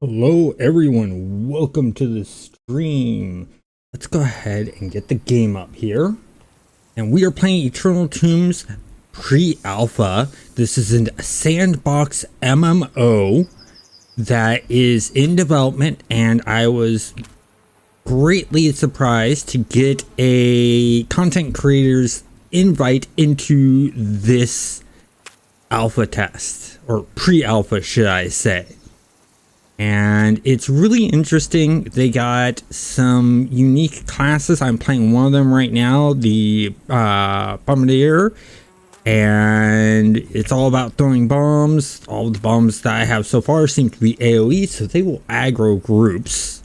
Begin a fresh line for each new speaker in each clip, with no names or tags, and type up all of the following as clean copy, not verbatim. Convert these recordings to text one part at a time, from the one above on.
Hello everyone, welcome to the stream. Let's go ahead and get the game up here. And we are playing Eternal Tombs pre-alpha. This is a sandbox MMO that is in development, and I was greatly surprised to get a content creator's invite into this alpha test, or pre-alpha should I say. And it's really interesting. They got some unique classes. I'm playing one of them right now, the Bombardier, and it's all about throwing bombs. All the bombs that I have so far seem to be AoE, so they will aggro groups.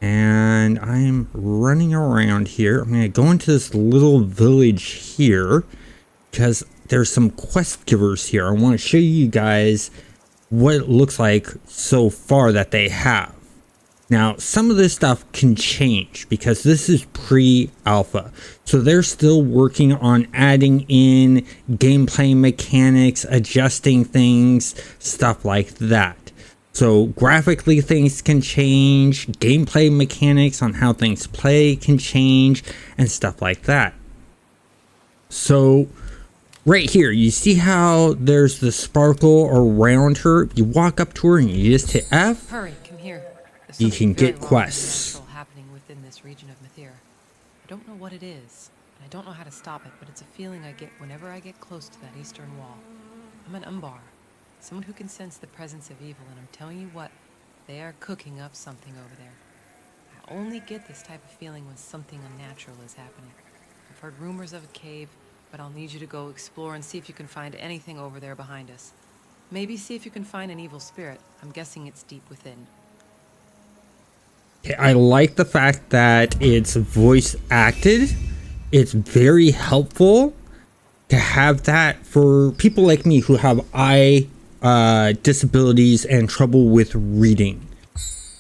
And I'm running around here. I'm going to go into this little village here because there's some quest givers here. I want to show you guys what it looks like so far that they have. Now, some of this stuff can change because this is pre-alpha, so they're still working on adding in gameplay mechanics, adjusting things, stuff like that. So graphically things can change, gameplay mechanics on how things play can change, and stuff like that. So right here, you see how there's the sparkle around her? You walk up to her and you just hit F.
Hurry, come here.
You can get quests.
Happening within this region of Mythir. I don't know what it is, and I don't know how to stop it, but it's a feeling I get whenever I get close to that eastern wall. I'm an Umbar, someone who can sense the presence of evil, and I'm telling you what, they are cooking up something over there. I only get this type of feeling when something unnatural is happening. I've heard rumors of a cave, but I'll need you to go explore and see if you can find anything over there behind us. Maybe see if you can find an evil spirit. I'm guessing it's deep within.
I like the fact that it's voice acted. It's very helpful to have that for people like me who have eye disabilities and trouble with reading.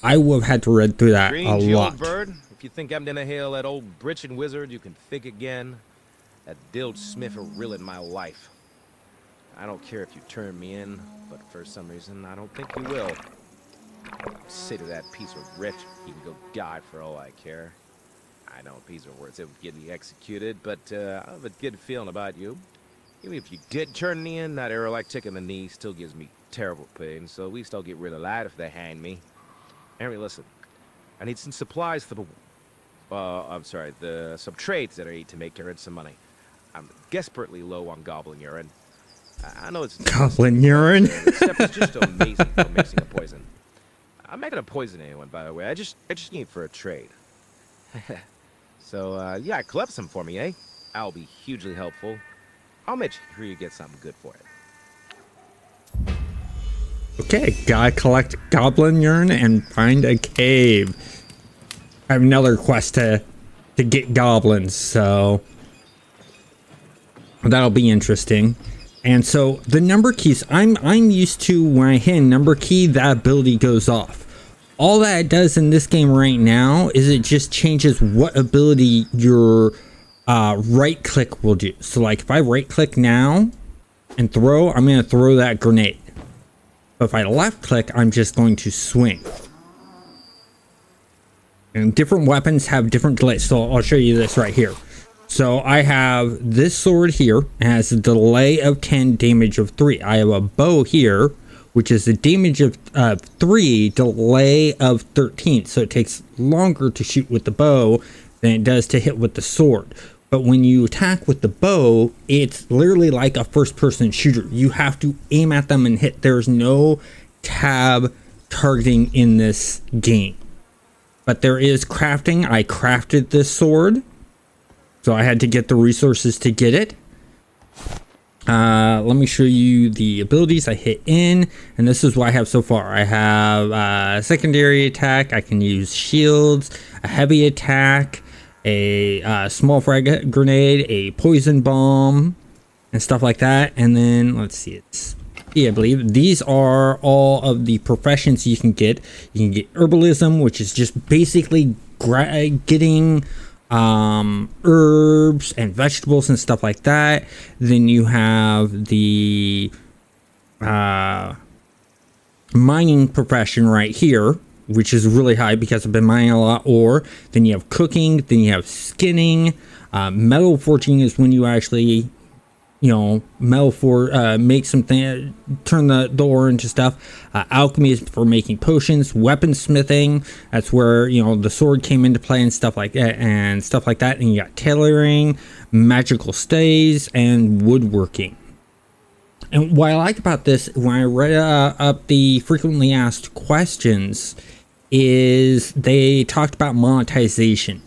I would have had to read through that a lot.
Old bird, if you think I'm gonna hail that old britchin' wizard, you can think again. That Dild Smith will ruin my life. I don't care if you turn me in, but for some reason, I don't think you will. Say to that piece of rich, he can go die for all I care. I know a piece of words that would get me executed, but I have a good feeling about you. Even if you did turn me in, that arrow like tick in the knee still gives me terrible pain, so at least I'll get rid of that if they hang me. Henry, listen. I need some supplies for the some trades that I need to make to earn some money. I'm desperately low on goblin urine. I know it's
goblin urine.
This stuff is just amazing for mixing a poison. I'm not gonna poison anyone, by the way. I just need it for a trade. So yeah, collect some for me, eh? I'll be hugely helpful. I'll make sure you get something good for it.
Okay, gotta collect goblin urine and find a cave. I have another quest to get goblins, so that'll be interesting. And so the number keys, I'm used to when I hit a number key, that ability goes off. All that it does in this game right now is it just changes what ability your right click will do. So like if I right click now and throw, I'm going to throw that grenade. But if I left click, I'm just going to swing. And different weapons have different delays. So I'll show you this right here. So I have this sword here. It has a delay of 10, damage of 3. I have a bow here, which is a damage of 3, delay of 13. So it takes longer to shoot with the bow than it does to hit with the sword. But when you attack with the bow, it's literally like a first-person shooter. You have to aim at them and hit. There's no tab targeting in this game. But there is crafting. I crafted this sword, so I had to get the resources to get it. Let me show you the abilities. I hit in, and this is what I have so far. I have secondary attack. I can use shields, a heavy attack, a small frag grenade, a poison bomb, and stuff like that. And then let's see, it's I believe these are all of the professions you can get. You can get herbalism, which is just basically getting herbs and vegetables and stuff like that. Then you have the mining profession right here, which is really high because I've been mining a lot ore. Then you have cooking, then you have skinning. Metal forging is when you actually, you know, make something, turn the ore into stuff. Alchemy is for making potions. Weaponsmithing, that's where, you know, the sword came into play and stuff like that. And you got tailoring, magical stays, and woodworking. And what I like about this, when I read up the frequently asked questions, is they talked about monetization.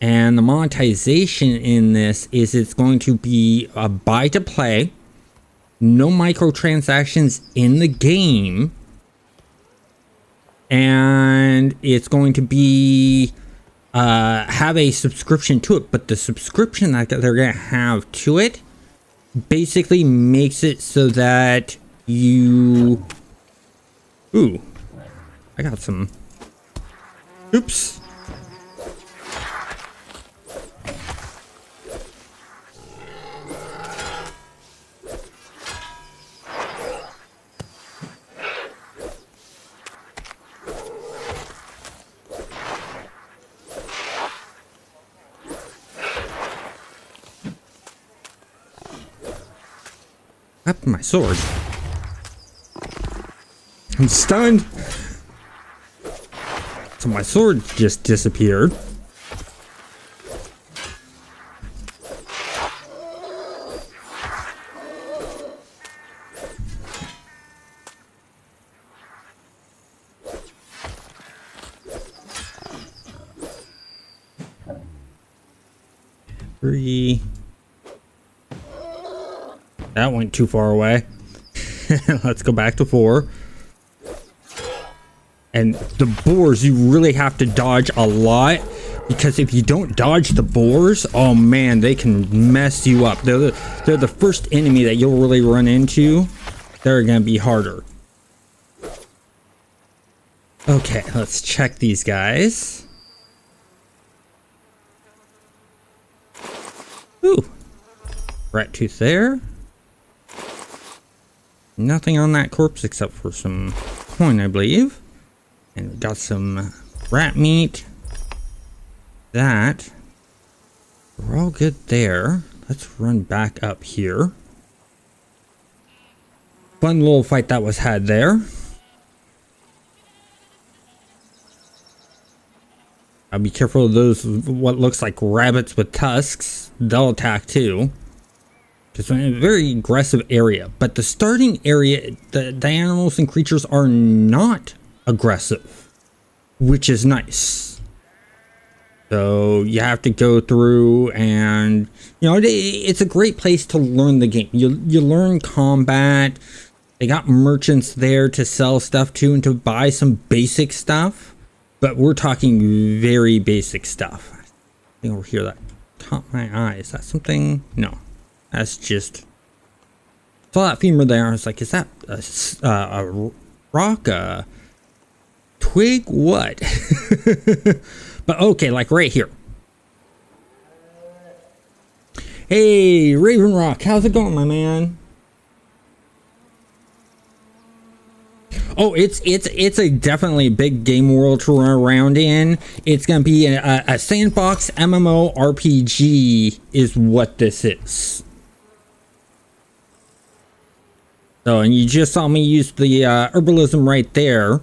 And the monetization in this is it's going to be a buy to play, no microtransactions in the game, and it's going to be have a subscription to it. But the subscription that they're going to have to it basically makes it so that you... Ooh, I got some... Oops. Up my sword. I'm stunned. So my sword just disappeared. Three. That went too far away. Let's go back to 4. And the boars, you really have to dodge a lot, because if you don't dodge the boars, oh man, they can mess you up. They're the first enemy that you'll really run into. They're gonna be harder. Okay, let's check these guys. Ooh, rat tooth there. Nothing on that corpse except for some coin, I believe. And we got some rat meat. That. We're all good there. Let's run back up here. Fun little fight that was had there. I'll be careful of those, what looks like rabbits with tusks. They'll attack too. It's a very aggressive area, but the starting area, the animals and creatures are not aggressive, which is nice. So you have to go through, and you know, it's a great place to learn the game. You learn combat. They got merchants there to sell stuff to and to buy some basic stuff, but we're talking very basic stuff. I think over here that caught my eye. Is that something? No. That's just... Saw that femur there. I was like, is that a rock? A twig? What? But okay, like right here. Hey, Raven Rock. How's it going, my man? Oh, it's a definitely big game world to run around in. It's gonna be a sandbox MMO RPG is what this is. So, and you just saw me use the herbalism right there.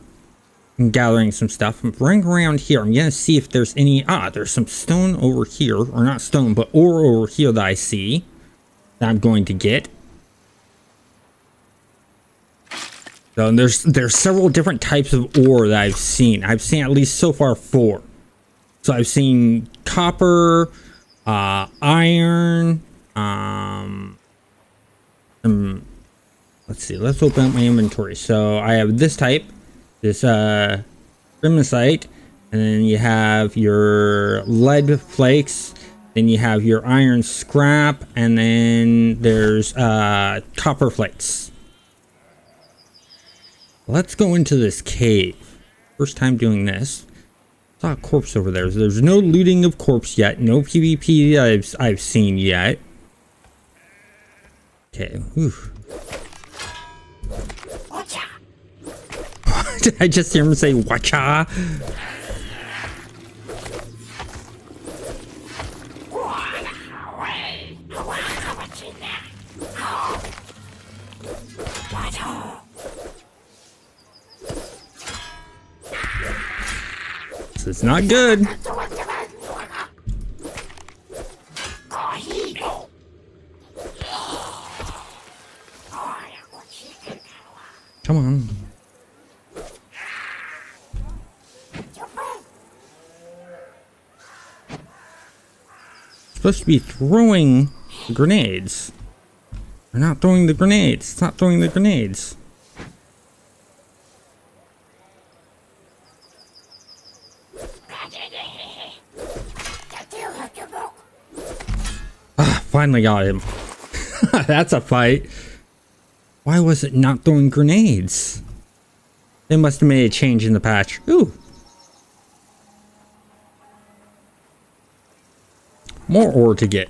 I'm gathering some stuff. I'm running around here. I'm gonna see if there's any... there's some stone over here. Or not stone, but ore over here that I see. That I'm going to get. So, and there's several different types of ore that I've seen. I've seen at least so far 4. So I've seen copper, iron, let's see, let's open up my inventory. So I have this type, this Grimacite, and then you have your lead flakes, then you have your iron scrap, and then there's copper flakes. Let's go into this cave. First time doing this. Saw a corpse over there. There's no looting of corpse yet. No PvP that I've seen yet. Okay. Whew. Did I just hear him say "watcha"? This is not good. Come on. Supposed to be throwing grenades. We're not throwing the grenades. It's not throwing the grenades. Ah, finally got him. That's a fight. Why was it not throwing grenades? They must have made a change in the patch. Ooh. More ore to get.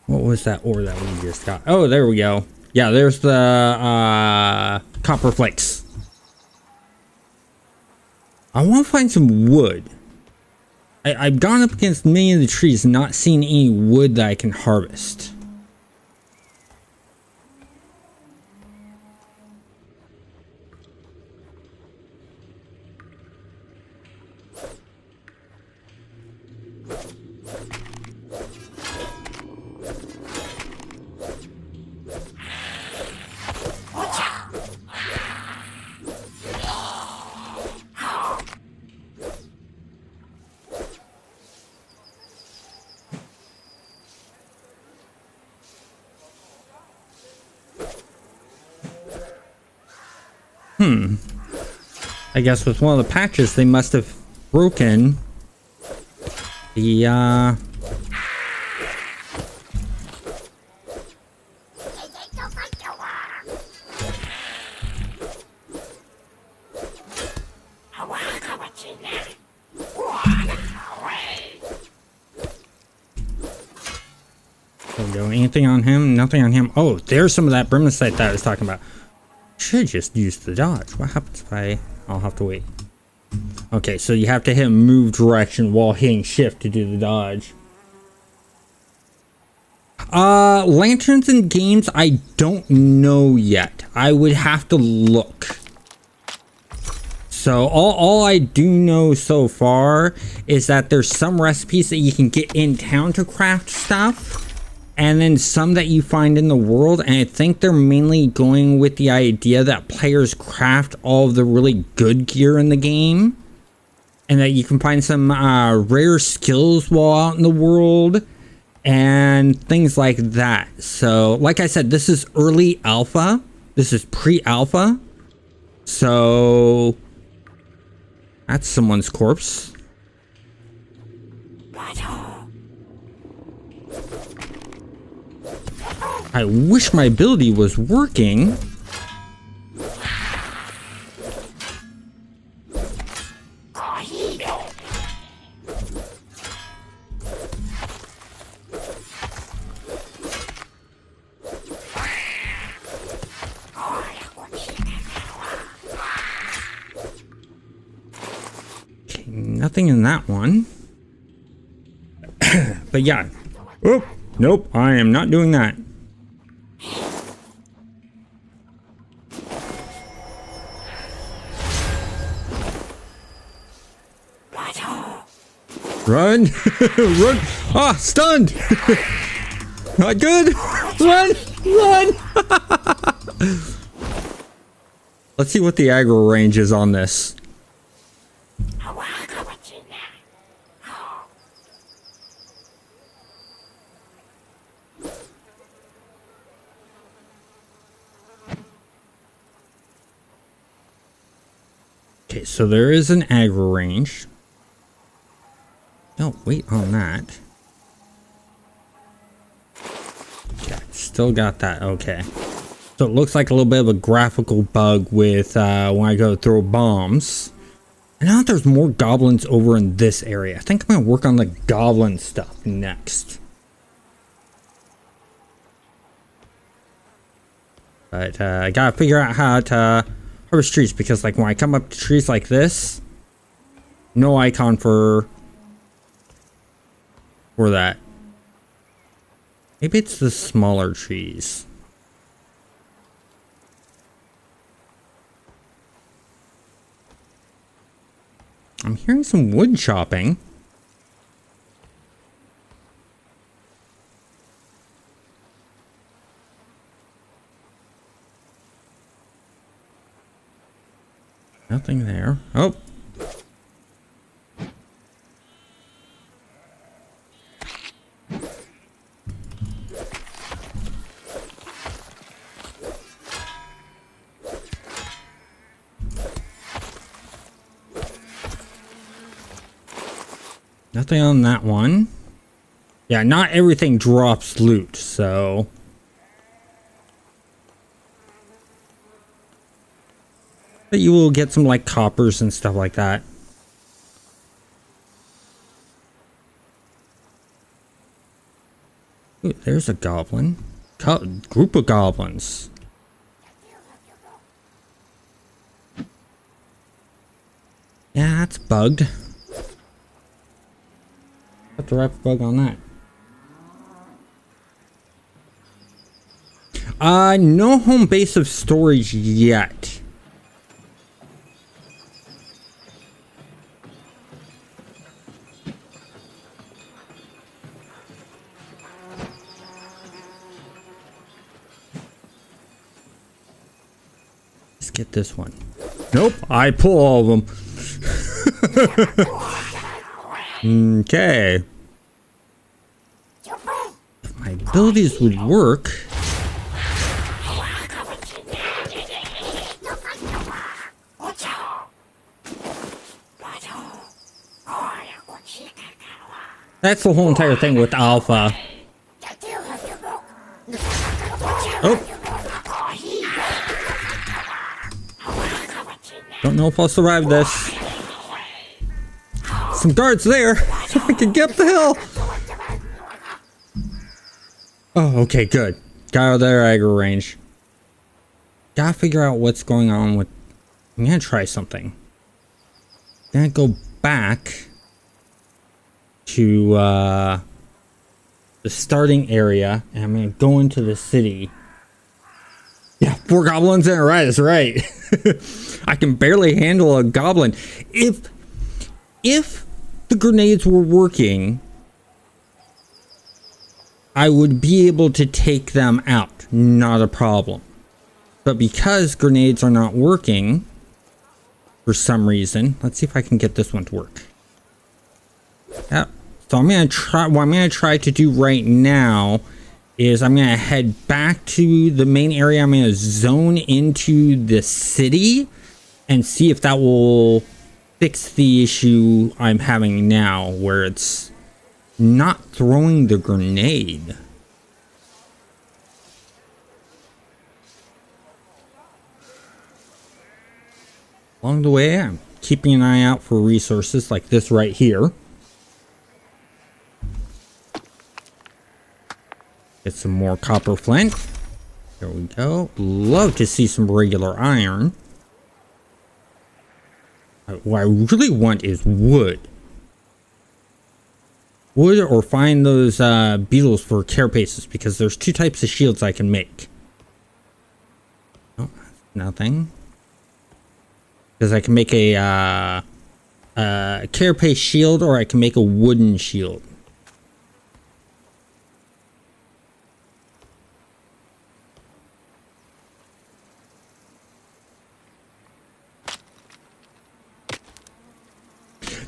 What was that ore that we just got? Oh, there we go. Yeah, there's the copper flakes. I want to find some wood. I've gone up against many of the trees, not seen any wood that I can harvest. I guess with one of the patches, they must have broken the, There we go. Anything on him? Nothing on him. Oh, there's some of that Brimacite that I was talking about. Should just use the dodge. What happens if I'll have to wait. Okay, so you have to hit move direction while hitting shift to do the dodge. Lanterns in games, I don't know yet. I would have to look. So all I do know so far is that there's some recipes that you can get in town to craft stuff. And then some that you find in the world, and I think they're mainly going with the idea that players craft all of the really good gear in the game. And that you can find some rare skills while out in the world. And things like that. So, like I said, this is early alpha. This is pre-alpha. So, that's someone's corpse. I wish my ability was working. Okay, nothing in that one. But yeah. Oh, nope, I am not doing that. Run! Run! Ah, stunned! Not good! Run! Run! Let's see what the aggro range is on this. Okay, so there is an aggro range. Don't wait on that. Okay, still got that. Okay. So it looks like a little bit of a graphical bug with when I go throw bombs. And now there's more goblins over in this area. I think I'm going to work on the goblin stuff next. But I gotta figure out how to harvest trees, because like when I come up to trees like this, no icon for that. Maybe it's the smaller trees. I'm hearing some wood chopping. Nothing there. Oh. Nothing on that one. Yeah, not everything drops loot, so... But you will get some, like, coppers and stuff like that. Ooh, there's a goblin. Group of goblins. Yeah, that's bugged. Put the right bug on that. No home base of storage yet. Let's get this one. Nope, I pull all of them. Okay. If my abilities would work. That's the whole entire thing with Alpha. Oh. Don't know if I'll survive this. Some guards there. So I can get up the hill. Oh, okay, good. Got out of their aggro range. Gotta figure out what's going on with... I'm gonna try something. Gonna go back to the starting area, and I'm gonna go into the city. Yeah, 4 goblins in a right, that's right. I can barely handle a goblin. If the grenades were working, I would be able to take them out, not a problem. But because grenades are not working for some reason, let's see if I can get this one to work. Yeah. So I'm gonna try. What I'm gonna try to do right now is I'm gonna head back to the main area. I'm gonna zone into the city and see if that will fix the issue I'm having now, where it's not throwing the grenade. Along the way, I'm keeping an eye out for resources like this right here. Get some more copper flint. There we go. Love to see some regular iron. What I really want is wood. Wood, or find those beetles for carapaces, because there's 2 types of shields I can make. Oh, nothing. Because I can make a carapace shield, or I can make a wooden shield.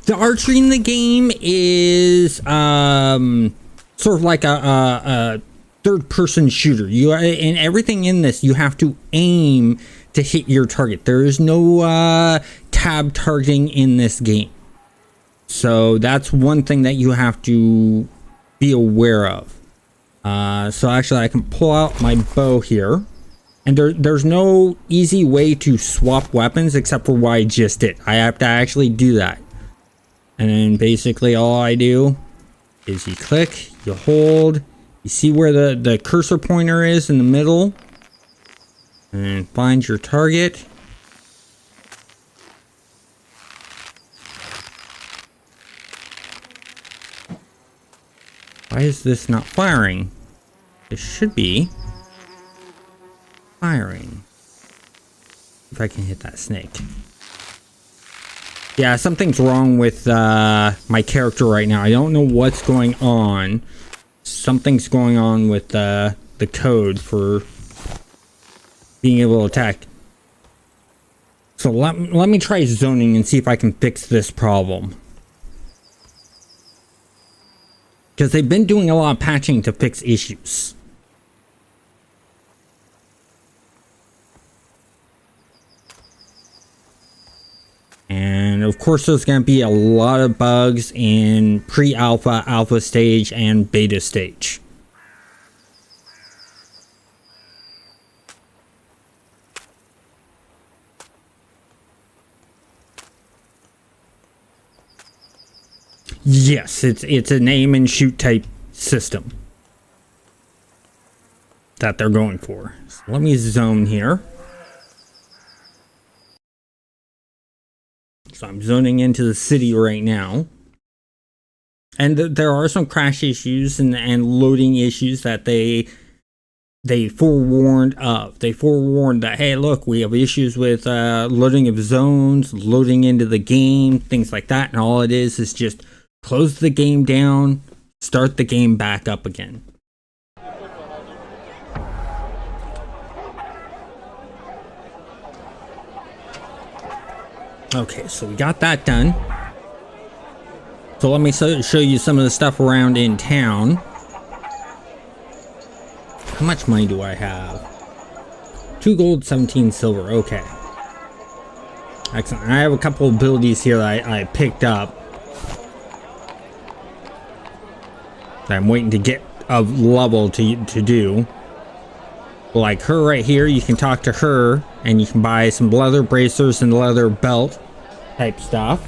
The archery in the game is sort of like a third-person shooter. You and everything in this, you have to aim to hit your target. There is no tab targeting in this game, so that's one thing that you have to be aware of. So actually, I can pull out my bow here, and there's no easy way to swap weapons except for what I just did. I have to actually do that. And then basically all I do is you click, you hold, you see where the cursor pointer is in the middle. And find your target. Why is this not firing? It should be firing. If I can hit that snake. Yeah, something's wrong with my character right now. I don't know what's going on. Something's going on with the code for being able to attack. So let me try zoning and see if I can fix this problem. Because they've been doing a lot of patching to fix issues. And of course there's going to be a lot of bugs in pre-alpha, alpha stage, and beta stage. Yes, it's an aim and shoot type system that they're going for. So let me zone here. So I'm zoning into the city right now. And there are some crash issues and loading issues that they forewarned of. They forewarned that, hey, look, we have issues with loading of zones, loading into the game, things like that. And all it is just close the game down, start the game back up again. Okay, so we got that done. So let me show you some of the stuff around in town. How much money do I have? 2 gold, 17 silver. Okay. Excellent. I have a couple of abilities here that I picked up. That I'm waiting to get a level to do. Like her right here, you can talk to her and you can buy some leather bracers and leather belt type stuff.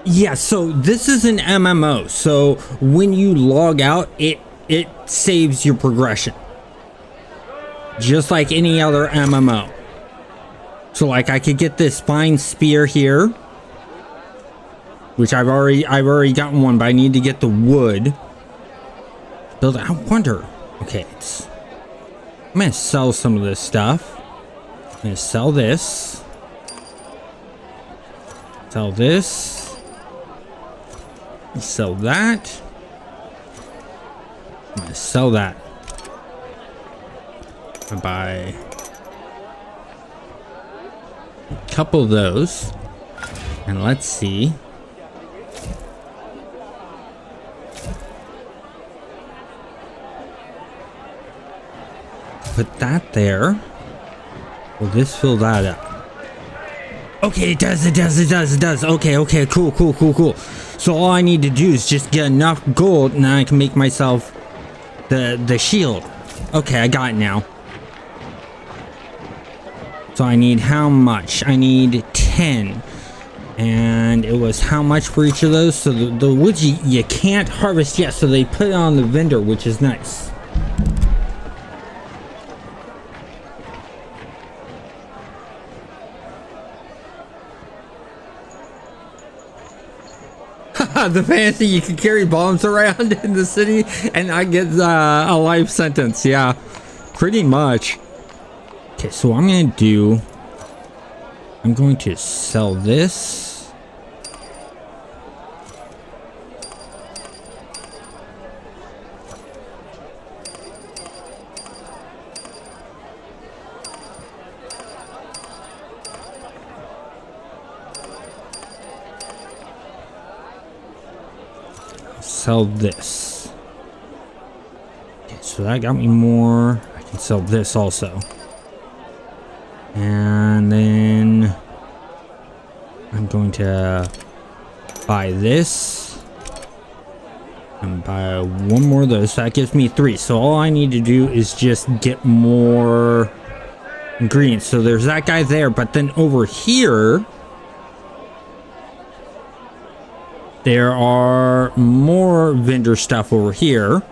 Yeah, so this is an MMO. So when you log out, it saves your progression. Just like any other MMO. So like I could get this fine spear here, which I've already gotten one, but I need to get the wood. Build. I wonder. Okay, I'm gonna sell some of this stuff. I'm gonna sell this. Sell this. Sell that. I'm gonna sell that. I buy a couple of those. And let's see. Put that there. Will this fill that up? Okay, it does. Okay, cool. So all I need to do is just get enough gold and then I can make myself the shield. Okay, I got it now. So I need how much? I need 10. And it was how much for each of those? So the woods you can't harvest yet, so they put it on the vendor, which is nice. The fancy, you can carry bombs around in the city and I get a life sentence. Yeah, pretty much. Okay, so what I'm going to do, I'm going to sell this. Sell this. Okay, so that got me more. I can sell this also. And then I'm going to buy this and buy one more of those. So that gives me 3. So all I need to do is just get more ingredients. So there's that guy there, but then over here there are more vendor stuff over here.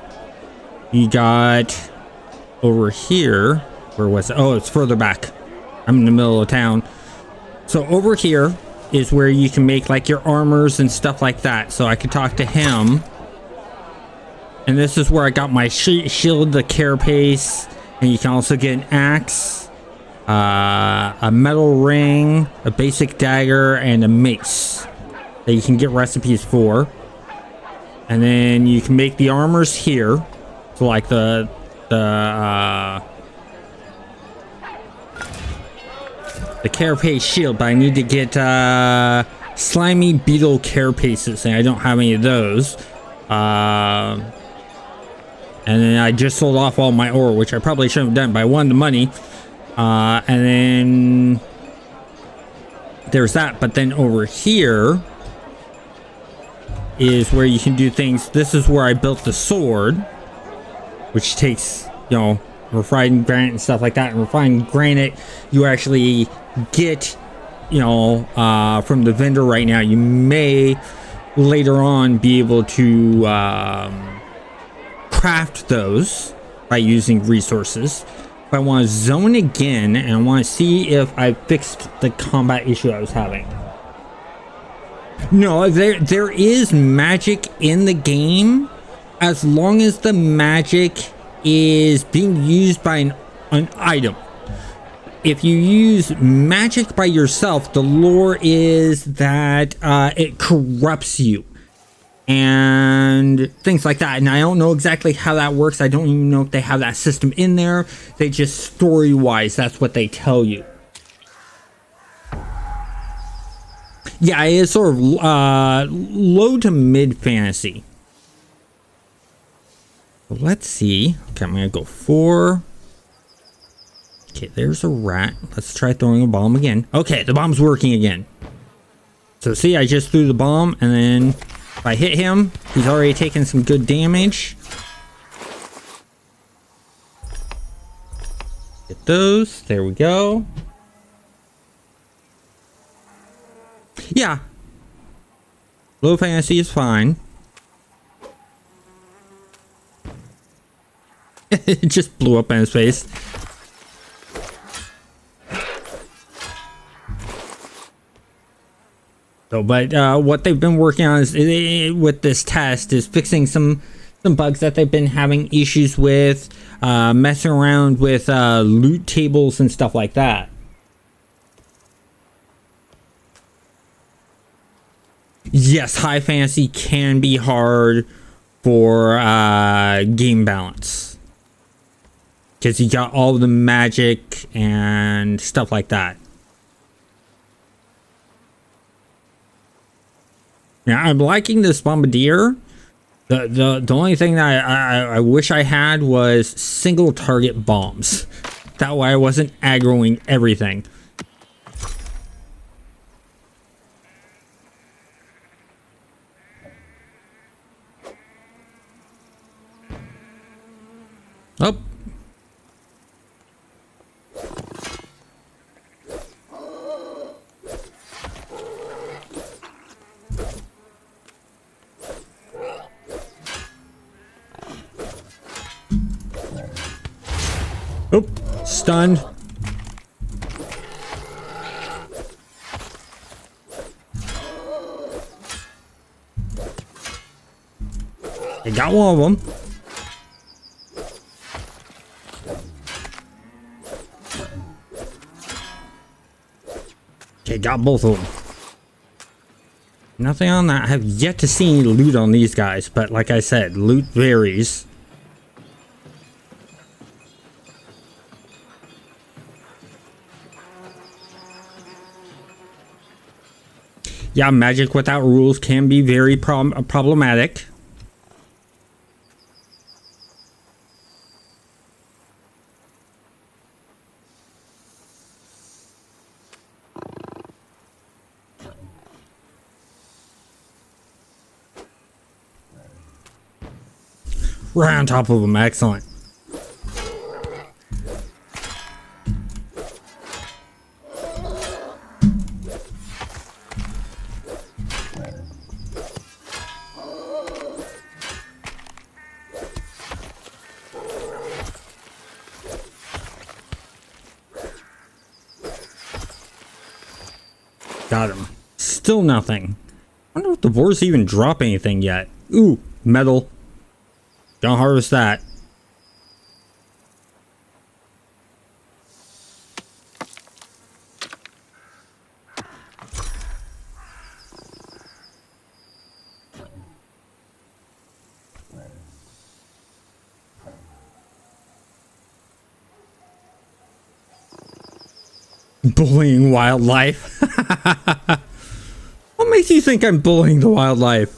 You got over here, where was it? Oh, it's further back. I'm in the middle of town. So over here is where you can make like your armors and stuff like that. So I could talk to him. And this is where I got my shield, the carapace, and you can also get an axe, a metal ring, a basic dagger, and a mace that you can get recipes for. And then you can make the armors here. So like the carapace shield, but I need to get slimy beetle carapaces, and I don't have any of those. And then I just sold off all my ore, which I probably shouldn't have done, but I wanted the money. And then there's that. But then over here is where you can do things. This is where I built the sword, which takes, you know, refined granite and stuff like that. And refined granite, you actually get, you know, from the vendor right now. You may later on be able to craft those by using resources. But I want to zone again, and I want to see if I fixed the combat issue I was having. No, there is magic in the game, as long as the magic is being used by an item. If you use magic by yourself, the lore is that it corrupts you and things like that. And I don't know exactly how that works. I don't even know if they have that system in there. They just, story-wise, that's what they tell you. Yeah, it is sort of low to mid fantasy. Let's see. Okay, I'm gonna go 4. Okay, there's a rat. Let's try throwing a bomb again. Okay, the bomb's working again. So see, I just threw the bomb, and then if I hit him, he's already taken some good damage. Get those. There we go. Yeah. Low fantasy is fine. It just blew up in his face. So, but what they've been working on is with this test is fixing some bugs that they've been having issues with, messing around with loot tables and stuff like that. Yes, high fantasy can be hard for game balance, because you got all the magic and stuff like that. Now, I'm liking this bombardier. The only thing that I wish I had was single target bombs. That way I wasn't aggroing everything. Oh. Oh, stunned. I got one of them. Okay, got both of them. Nothing on that. I have yet to see any loot on these guys, but like I said, loot varies. Yeah, magic without rules can be very problematic. Right on top of them, excellent. Got him. Still nothing. I wonder if the boars even drop anything yet. Ooh, metal. Don't harvest that. Bullying wildlife. What makes you think I'm bullying the wildlife?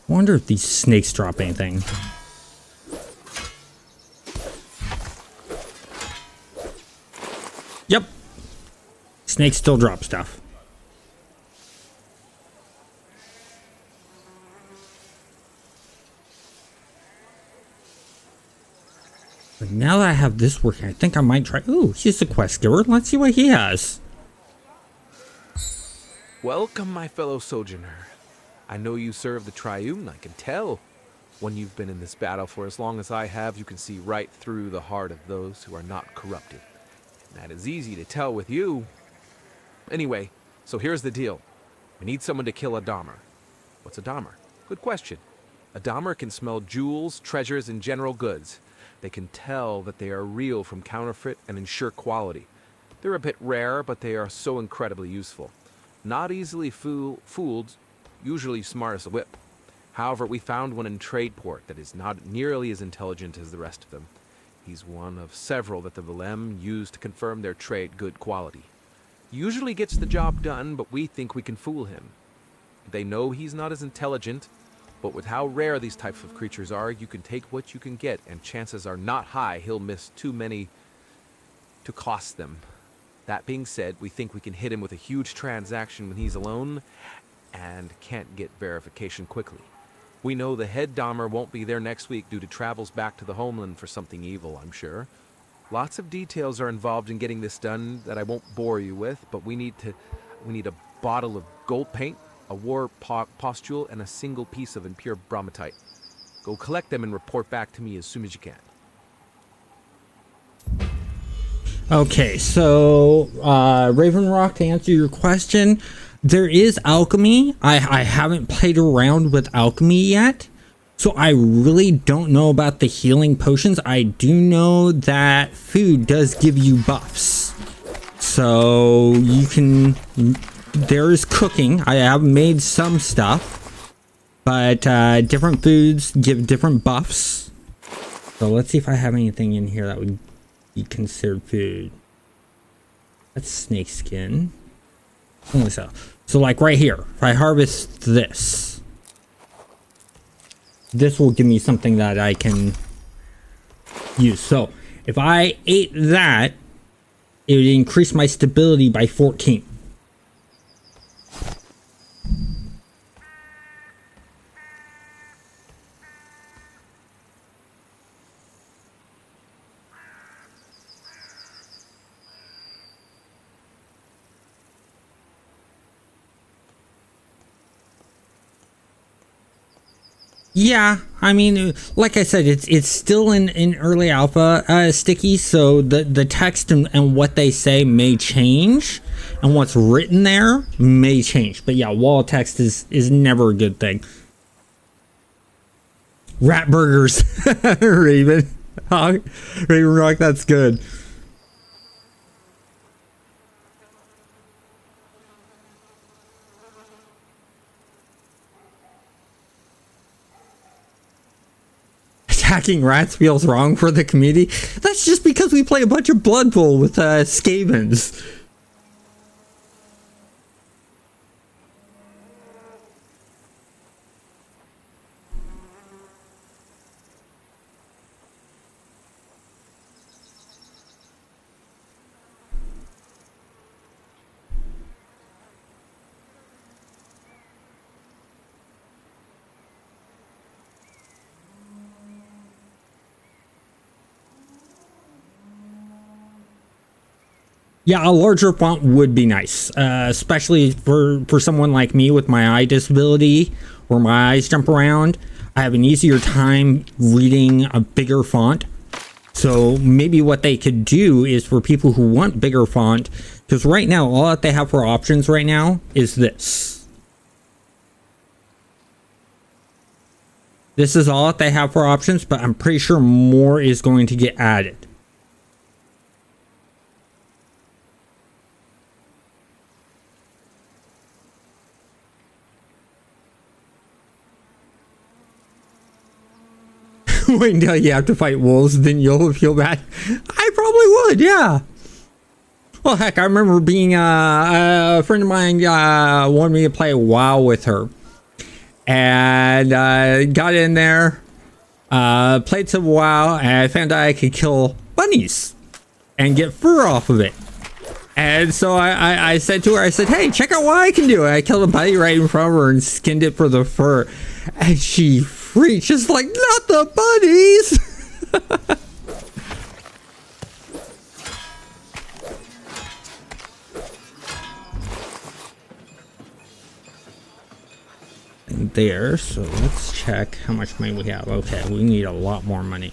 Wonder if these snakes drop anything. Yep. Snakes still drop stuff. But now that I have this working, I think I might try. Ooh, he's a quest giver. Let's see what he has.
Welcome, my fellow sojourner. I know you serve the Triune, I can tell. When you've been in this battle for as long as I have, you can see right through the heart of those who are not corrupted. And that is easy to tell with you. Anyway, so here's the deal. We need someone to kill a Dahmer. What's a Dahmer? Good question. A Dahmer can smell jewels, treasures, and general goods. They can tell that they are real from counterfeit and ensure quality. They're a bit rare, but they are so incredibly useful. Not easily fooled, usually smart as a whip. However, we found one in Tradeport that is not nearly as intelligent as the rest of them. He's one of several that the Vilem use to confirm their trade good quality. Usually gets the job done, but we think we can fool him. They know he's not as intelligent, but with how rare these types of creatures are, you can take what you can get, and chances are not high he'll miss too many to cost them. That being said, we think we can hit him with a huge transaction when he's alone and can't get verification quickly. We know the head Dahmer won't be there next week due to travels back to the homeland for something evil, I'm sure. Lots of details are involved in getting this done that I won't bore you with, but we need a bottle of gold paint, a war pustule, and a single piece of impure bromatite. Go collect them and report back to me as soon as you can.
Okay, so Raven Rock, to answer your question, there is alchemy. I haven't played around with alchemy yet, so I really don't know about the healing potions. I do know that food does give you buffs, so you can. There is cooking. I have made some stuff, but different foods give different buffs. So let's see if I have anything in here that would be considered food. That's snake skin. Only so. So like right here, if I harvest this will give me something that I can use. So if I ate that, it would increase my stability by 14. Yeah, I mean, like I said, it's still in early alpha, Sticky, so the text and what they say may change, and what's written there may change. But yeah, wall text is never a good thing. Rat burgers, Raven. Raven Rock, that's good. Attacking rats feels wrong for the community. That's just because we play a bunch of Blood Bowl with Skavens. Yeah, a larger font would be nice, especially for someone like me with my eye disability, where my eyes jump around. I have an easier time reading a bigger font. So maybe what they could do is for people who want bigger font, because right now all that they have for options right now is this. This is all that they have for options, but I'm pretty sure more is going to get added. Wait until you have to fight wolves, then you'll feel bad. I probably would, yeah. Well, heck, I remember being a friend of mine wanted me to play WoW with her, and got in there, played some WoW, and I found out I could kill bunnies and get fur off of it. And so I said to her, I said, hey, check out what I can do. And I killed a bunny right in front of her and skinned it for the fur. And she freaked, just like, not the bunnies. And there, so let's check how much money we have. Okay, we need a lot more money.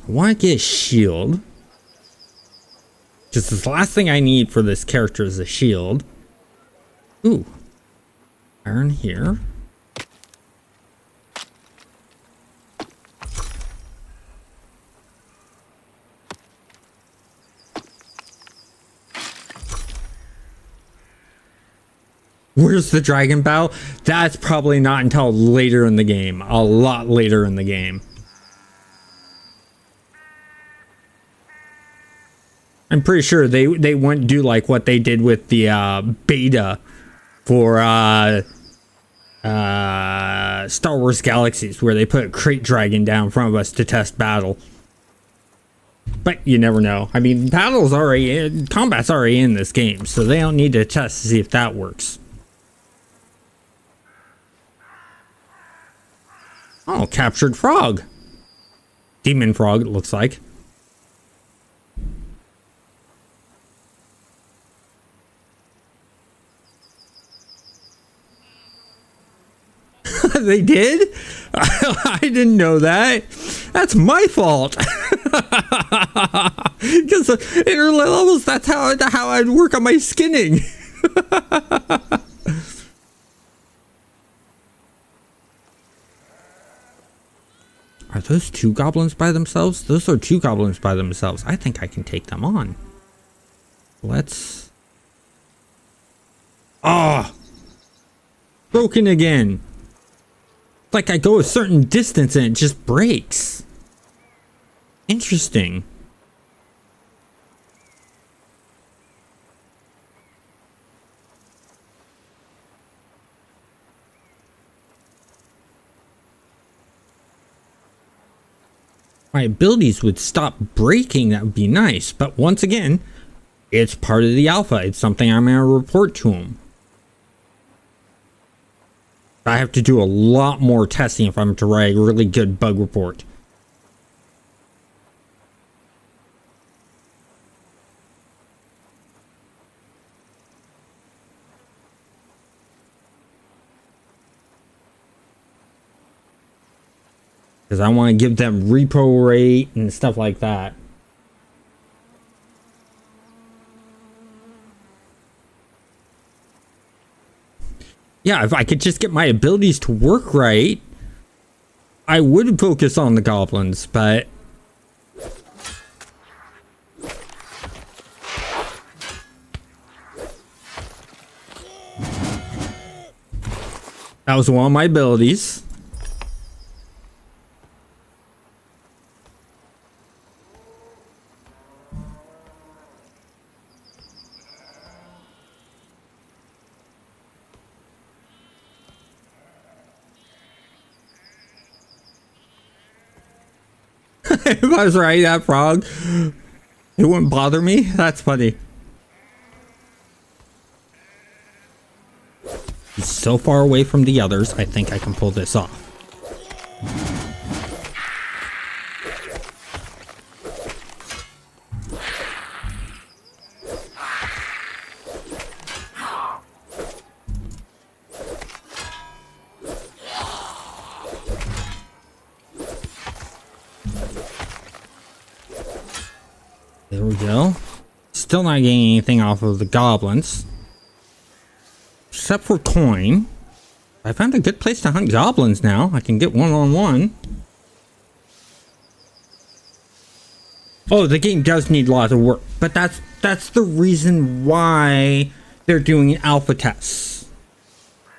I want to get a shield, because the last thing I need for this character is a shield. Ooh, iron here. Where's the dragon bow? That's probably not until later in the game, a lot later in the game. I'm pretty sure they wouldn't do like what they did with the beta for Star Wars Galaxies, where they put a crate dragon down in front of us to test battle. But you never know. I mean, combat's already in this game, so they don't need to test to see if that works. Oh, captured frog. Demon frog, it looks like. They did? I didn't know that. That's my fault. Because in early levels, that's how I'd work on my skinning. Are those two goblins by themselves? Those are two goblins by themselves. I think I can take them on. Let's... Ah! Broken again. Like I go a certain distance and it just breaks. Interesting. My abilities would stop breaking, that would be nice. But once again, it's part of the alpha. It's something I'm going to report to them. I have to do a lot more testing if I'm to write a really good bug report. Because I want to give them repo rate and stuff like that. Yeah, if I could just get my abilities to work right, I would focus on the goblins, but... that was one of my abilities. If I was riding that frog, it wouldn't bother me. That's funny. He's so far away from the others, I think I can pull this off. There we go. Still not getting anything off of the goblins. Except for coin. I found a good place to hunt goblins now. I can get one-on-one. Oh, the game does need lots of work. But that's the reason why they're doing alpha tests.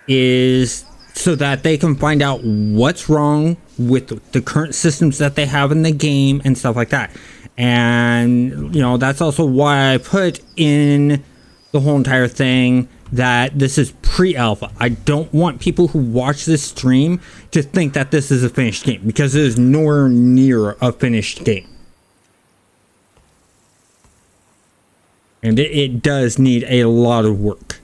Is so that they can find out what's wrong with the current systems that they have in the game and stuff like that. And, you know, that's also why I put in the whole entire thing that this is pre-alpha. I don't want people who watch this stream to think that this is a finished game, because it is nowhere near a finished game. And it does need a lot of work.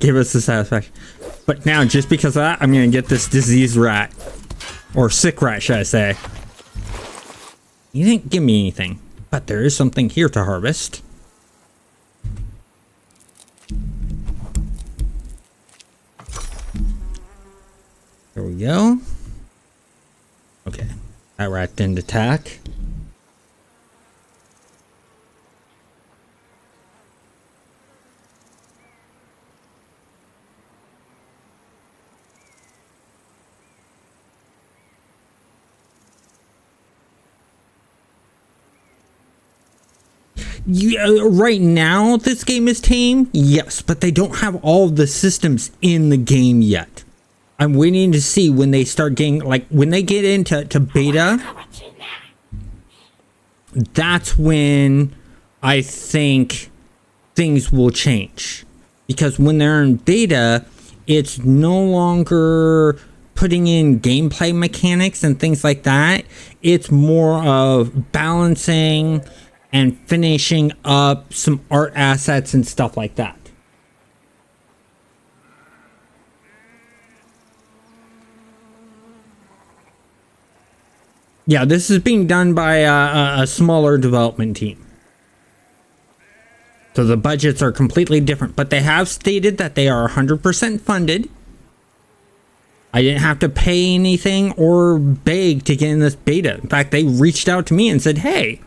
Give us the satisfaction. But now, just because of that, I'm gonna get this diseased rat. Or sick rat, should I say. You didn't give me anything. But there is something here to harvest. There we go. Okay. That rat didn't attack. Right now, this game is tame, yes, but they don't have all of the systems in the game yet. I'm waiting to see when they start getting, like, when they get into beta. That's when I think things will change. Because when they're in beta, it's no longer putting in gameplay mechanics and things like that. It's more of balancing and finishing up some art assets and stuff like that. Yeah, this is being done by a smaller development team. So the budgets are completely different, but they have stated that they are 100% funded. I didn't have to pay anything or beg to get in this beta. In fact, they reached out to me and said, hey,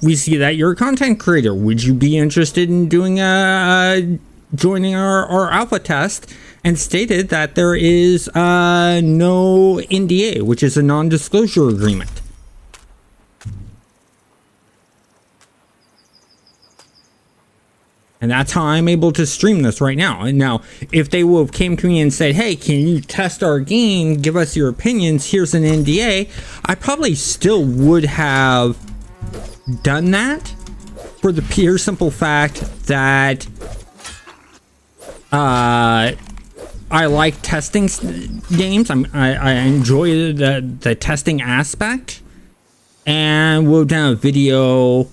we see that you're a content creator. Would you be interested in doing joining our alpha test? And stated that there is no NDA, which is a non-disclosure agreement. And that's how I'm able to stream this right now. And now, if they would have came to me and said, hey, can you test our game? Give us your opinions. Here's an NDA. I probably still would have done that, for the pure simple fact that I like testing games. I enjoy the testing aspect, and we'll have done a video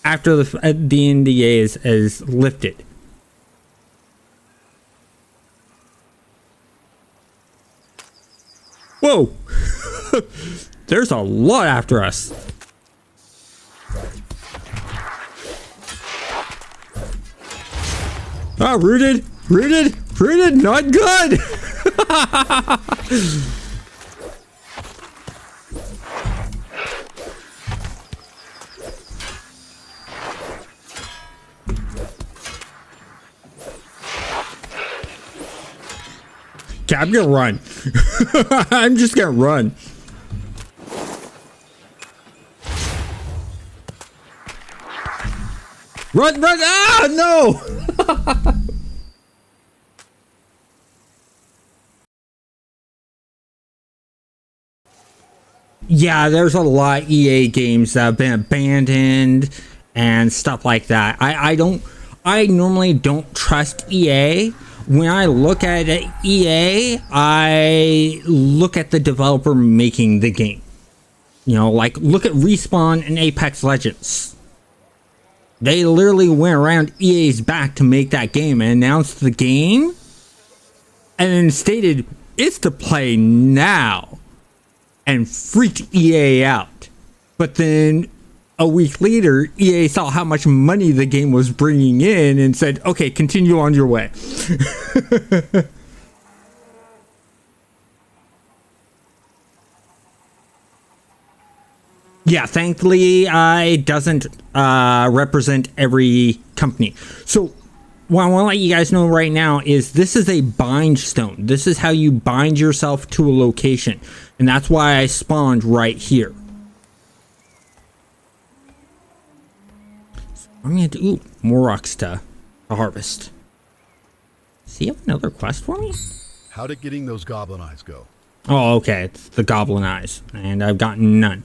after the NDA is lifted. Whoa! There's a lot after us. Ah, rooted, not good. Okay, I'm gonna run. I'm just gonna run. Run! Ah, no! Yeah, there's a lot of EA games that have been abandoned and stuff like that. I normally don't trust EA. When I look at EA, I look at the developer making the game. You know, like, look at Respawn and Apex Legends. They literally went around EA's back to make that game and announced the game, and then stated it's to play now, and freaked EA out. But then a week later, EA saw how much money the game was bringing in and said, okay, continue on your way. Yeah, thankfully, it doesn't represent every company. So what I want to let you guys know right now is this is a bind stone. This is how you bind yourself to a location. And that's why I spawned right here. So I'm going to do more rocks to harvest. Does he have another quest for me?
How did getting those goblin eyes go?
Oh, okay. It's the goblin eyes. And I've gotten none.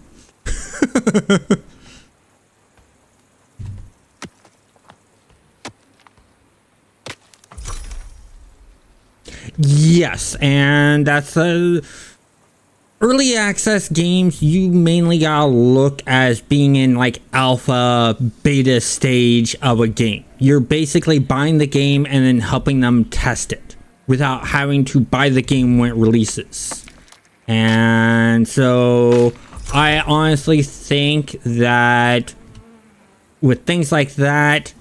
Yes, and that's early access games. You mainly gotta look as being in like alpha, beta stage of a game. You're basically buying the game and then helping them test it without having to buy the game when it releases. And so I honestly think that with things like that,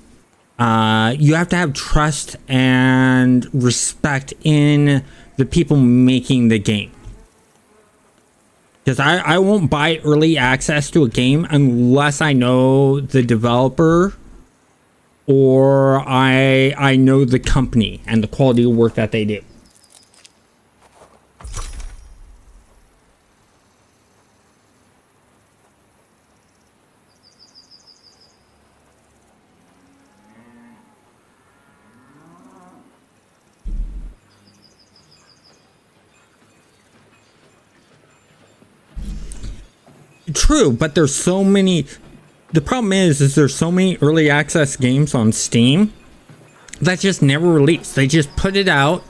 you have to have trust and respect in the people making the game. Because I won't buy early access to a game unless I know the developer or I know the company and the quality of work that they do. True, but there's so many. The problem is there's so many early access games on Steam that just never release. They just put it out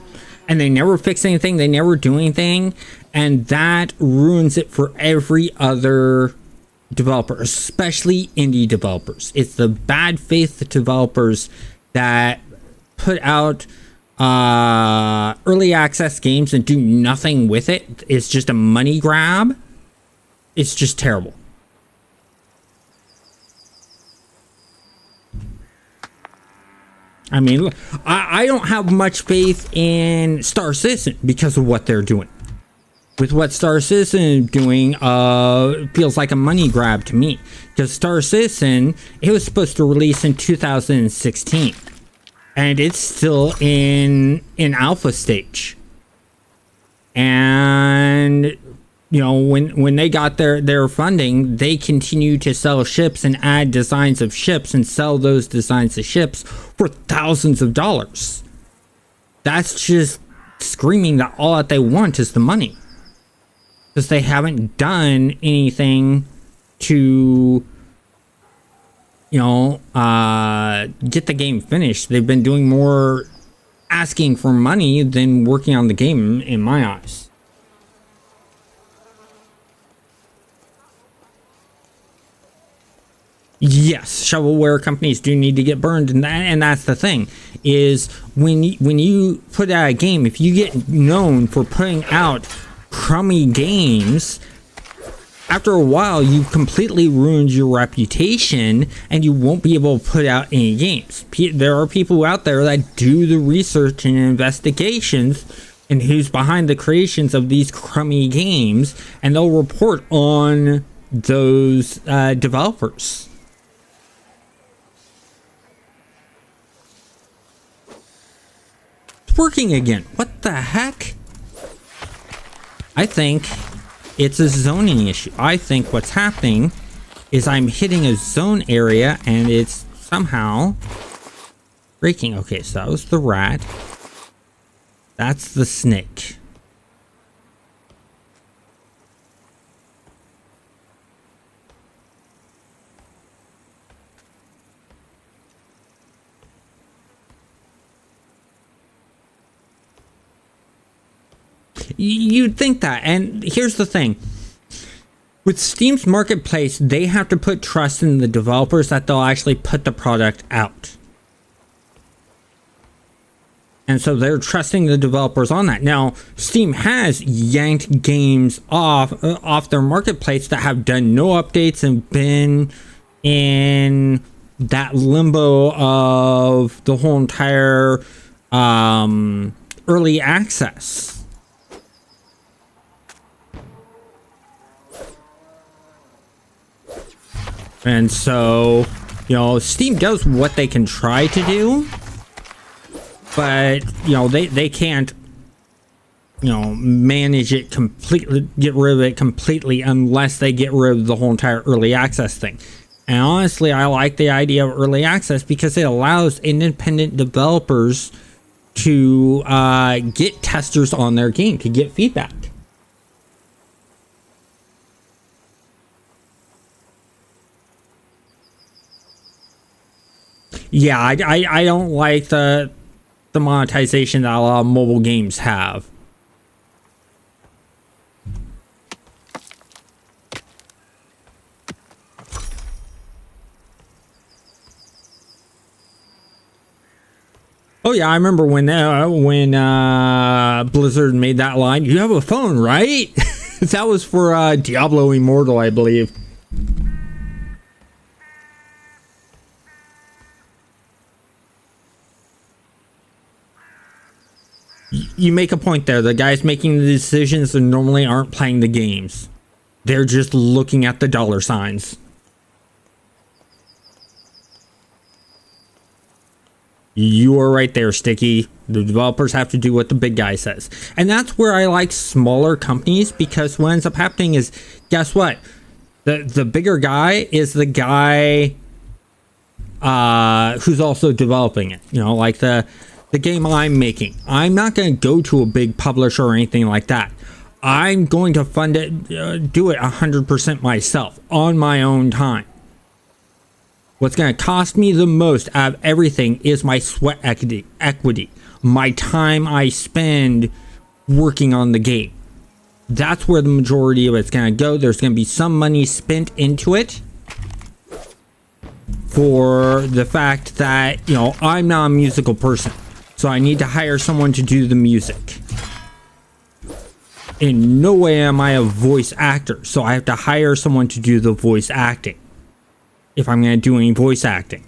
and they never fix anything. They never do anything, and that ruins it for every other developer, especially indie developers. It's the bad faith developers that put out early access games and do nothing with it. It's just a money grab. It's just terrible. I mean, I don't have much faith in Star Citizen because of what they're doing. With what Star Citizen is doing, feels like a money grab to me. Because Star Citizen, it was supposed to release in 2016. And it's still in alpha stage. And you know, when they got their funding, they continue to sell ships and add designs of ships and sell those designs of ships for thousands of dollars. That's just screaming that all that they want is the money. Because they haven't done anything to, you know, get the game finished. They've been doing more asking for money than working on the game, in my eyes. Yes, shovelware companies do need to get burned, and that's the thing, is when you put out a game, if you get known for putting out crummy games, after a while you completely ruined your reputation and you won't be able to put out any games. There are people out there that do the research and investigations and who's behind the creations of these crummy games, and they'll report on those developers. Working again. What the heck? I think it's a zoning issue. I think what's happening is I'm hitting a zone area and it's somehow breaking. Okay, so that was the rat. That's the snake. You'd think that, and here's the thing. With Steam's marketplace, they have to put trust in the developers that they'll actually put the product out. And so they're trusting the developers on that. Now, Steam has yanked games off their marketplace that have done no updates and been, in that limbo of the whole entire early access. And so, you know, Steam does what they can try to do, but, you know, they can't, you know, manage it completely, get rid of it completely unless they get rid of the whole entire early access thing. And honestly, I like the idea of early access because it allows independent developers to get testers on their game, to get feedback. Yeah, I don't like the monetization that a lot of mobile games have. Oh yeah, I remember when Blizzard made that line. You have a phone, right? That was for Diablo Immortal, I believe. You make a point there. The guys making the decisions normally aren't playing the games. They're just looking at the dollar signs. You are right there, Sticky. The developers have to do what the big guy says. And that's where I like smaller companies, because what ends up happening is, guess what? The bigger guy is the guy who's also developing it. You know, like the game I'm making. I'm not going to go to a big publisher or anything like that. I'm going to fund it, do it 100% myself on my own time. What's going to cost me the most out of everything is my sweat equity, my time I spend working on the game. That's where the majority of it's going to go. There's going to be some money spent into it for the fact that, you know, I'm not a musical person. So I need to hire someone to do the music. In no way am I a voice actor, so I have to hire someone to do the voice acting if I'm going to do any voice acting.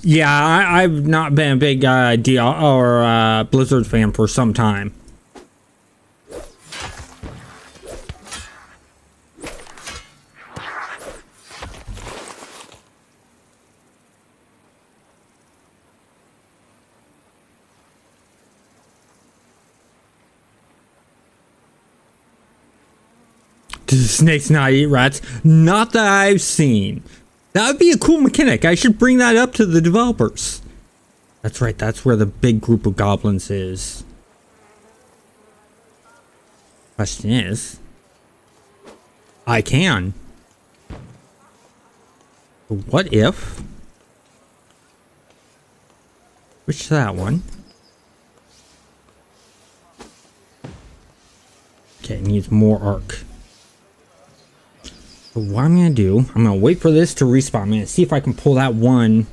Yeah, I've not been a big Blizzard fan for some time. Do snakes not eat rats? Not that I've seen. That would be a cool mechanic. I should bring that up to the developers. That's right, that's where the big group of goblins is. Question is, I can. What if? Which that one? Okay, it needs more arc. So what I'm going to do, I'm going to wait for this to respawn. I'm going to see if I can pull that one.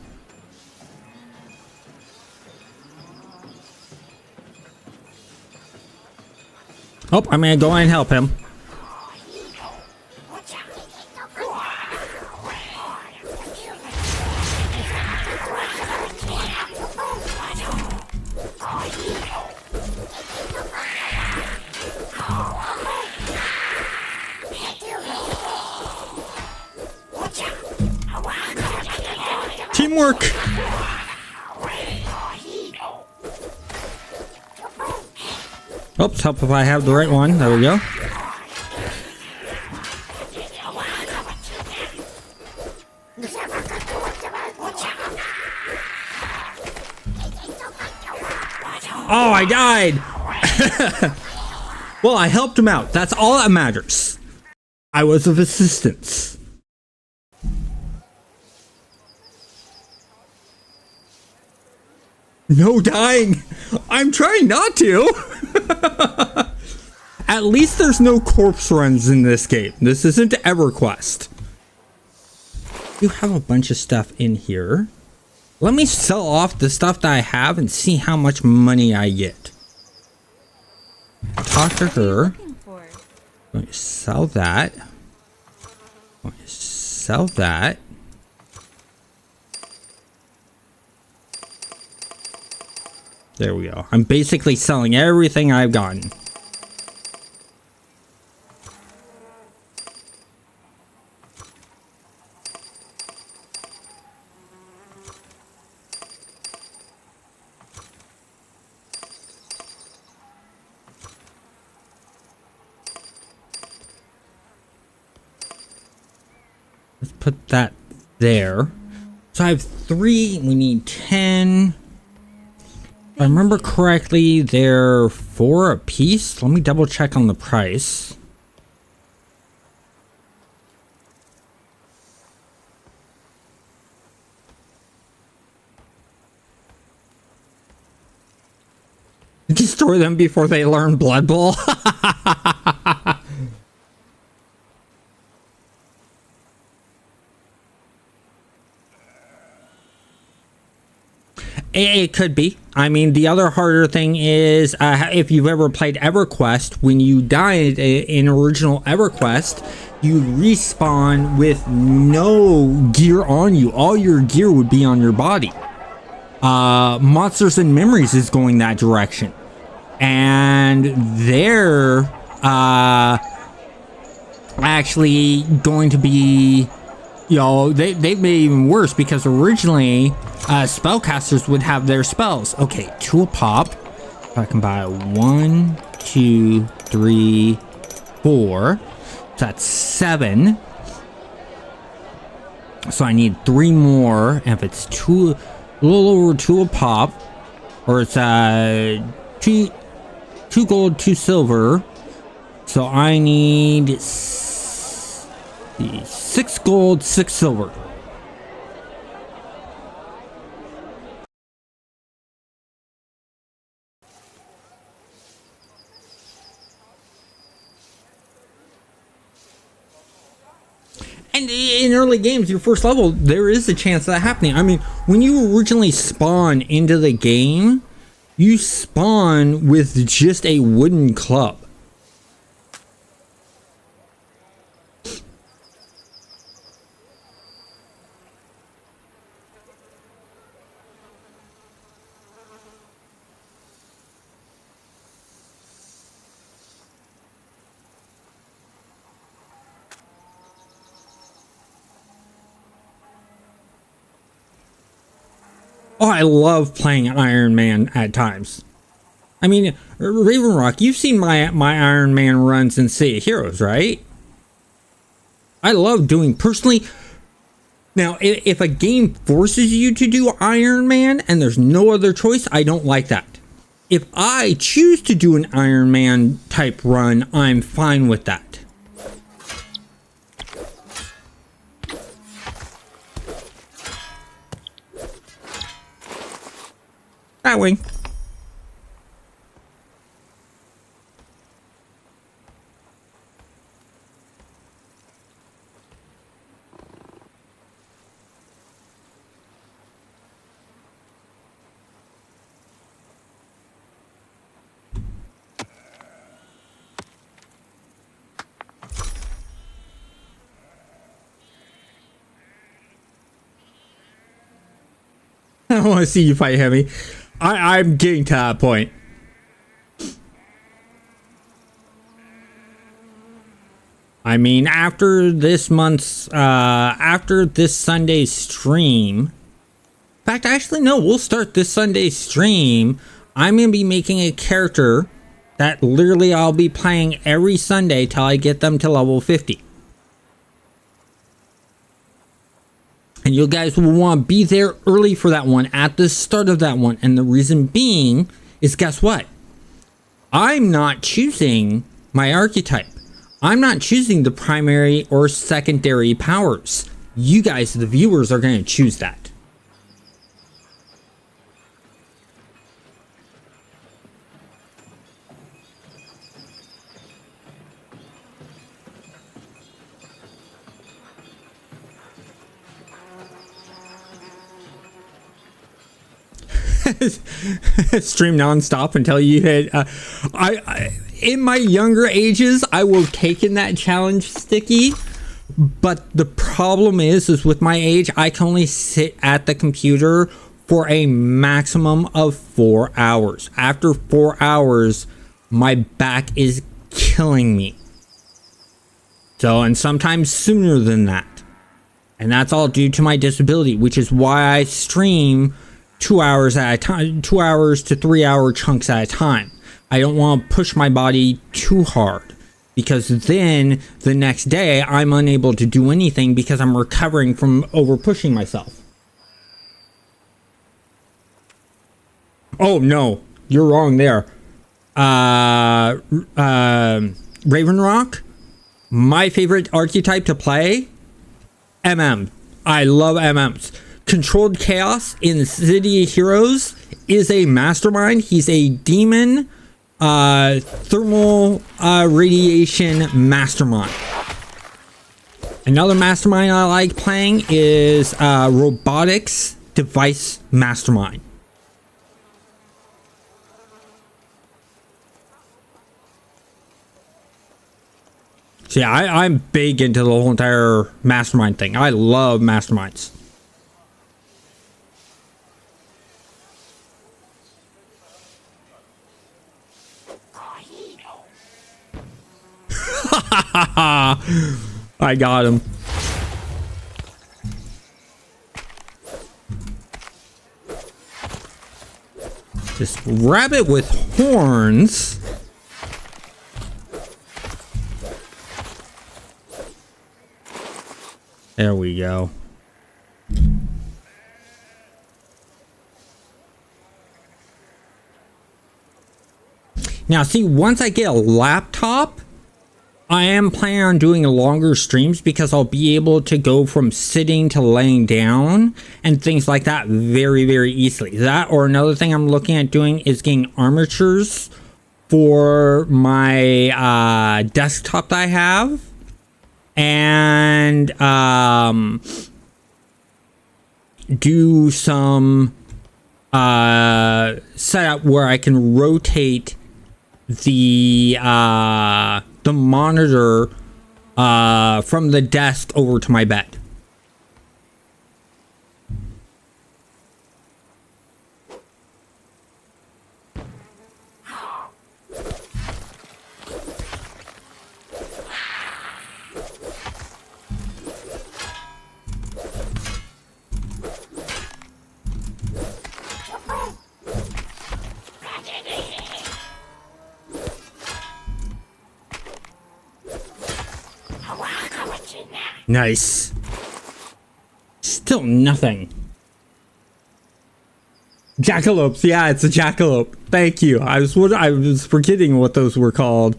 Oh, I'm going to go and help him. Teamwork! Oops, help if I have the right one. There we go. Oh, I died! Well, I helped him out. That's all that matters. I was of assistance. No dying. I'm trying not to. At least there's no corpse runs in this game. This isn't EverQuest. You have a bunch of stuff in here. Let me sell off the stuff that I have and see how much money I get. Talk to her. Let me sell that. Let me sell that. There we go. I'm basically selling everything I've gotten. Let's put that there. So I have 3. We need 10. If I remember correctly, they're 4 a piece. Let me double check on the price. Destroy them before they learn Blood Bowl. It could be. I mean, the other harder thing is if you've ever played EverQuest, when you died in original EverQuest, you respawn with no gear on you. All your gear would be on your body. Monsters and Memories is going that direction. And they're actually going to be, you know, they made it even worse because originally spellcasters would have their spells. Okay, 2 a pop. I can buy 1, 2, 3, 4. So that's 7. So I need 3 more. And if it's a little over 2 a pop, or it's 2 gold, 2 silver. So I need 6 gold, 6 silver. And in early games, your first level, there is a chance of that happening. I mean, when you originally spawn into the game, you spawn with just a wooden club. Oh, I love playing Iron Man at times. I mean, Raven Rock, you've seen my Iron Man runs in City of Heroes, right? I love doing personally. Now, if a game forces you to do Iron Man and there's no other choice, I don't like that. If I choose to do an Iron Man type run, I'm fine with that. That way. I want to see you fight heavy. I'm getting to that point. I mean, after this month's, after this Sunday's stream. In fact, actually, no, we'll start this Sunday's stream. I'm going to be making a character that literally I'll be playing every Sunday till I get them to level 50. And you guys will want to be there early for that one, at the start of that one. And the reason being is, guess what? I'm not choosing my archetype. I'm not choosing the primary or secondary powers. You guys, the viewers, are going to choose that. stream nonstop until you hit. In my younger ages, I will take in that challenge, Sticky. But the problem is with my age, I can only sit at the computer for a maximum of 4 hours. After 4 hours, my back is killing me. So, and sometimes sooner than that. And that's all due to my disability, which is why I stream 2 hours at a time, 2 hours to 3 hour chunks at a time. I don't want to push my body too hard, because then the next day I'm unable to do anything because I'm recovering from over pushing myself. Oh no, you're wrong there. Raven Rock, my favorite archetype to play, MM. I love MMs. Controlled Chaos in City of Heroes is a mastermind. He's a demon thermal radiation mastermind. Another mastermind I like playing is robotics device mastermind. So yeah, I'm big into the whole entire mastermind thing. I love masterminds. I got him. This rabbit with horns. There we go. Now, see, once I get a laptop, I am planning on doing longer streams because I'll be able to go from sitting to laying down and things like that very, very easily. That, or another thing I'm looking at doing is getting armatures for my desktop that I have. And do some setup where I can rotate the monitor from the desk over to my bed. Nice. Still nothing. Jackalopes. Yeah, it's a jackalope. Thank you. I was forgetting what those were called.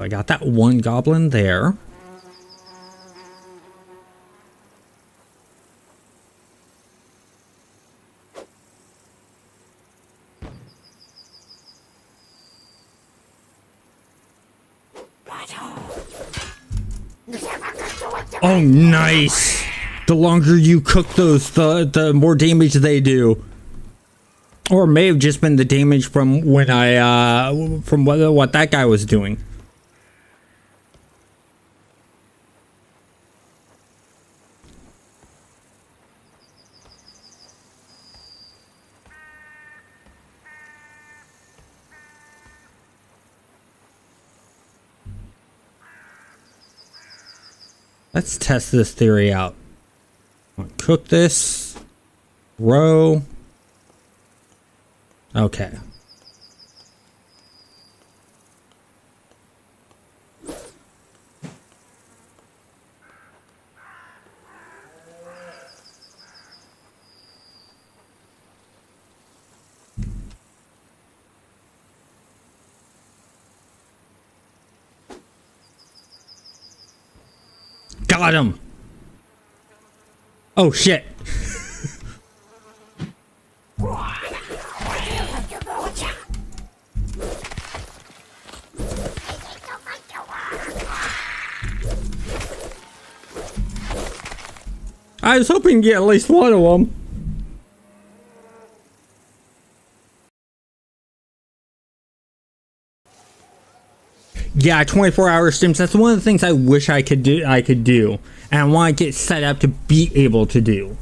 I got that one goblin there. Oh, nice. The longer you cook those, the more damage they do. Or it may have just been the damage from when from what that guy was doing. Let's test this theory out. Cook this. Row. Okay. Got him. Oh shit. I was hoping to get at least one of them. Yeah, 24-hour streams. That's one of the things I wish I could do. And I want to get set up to be able to do.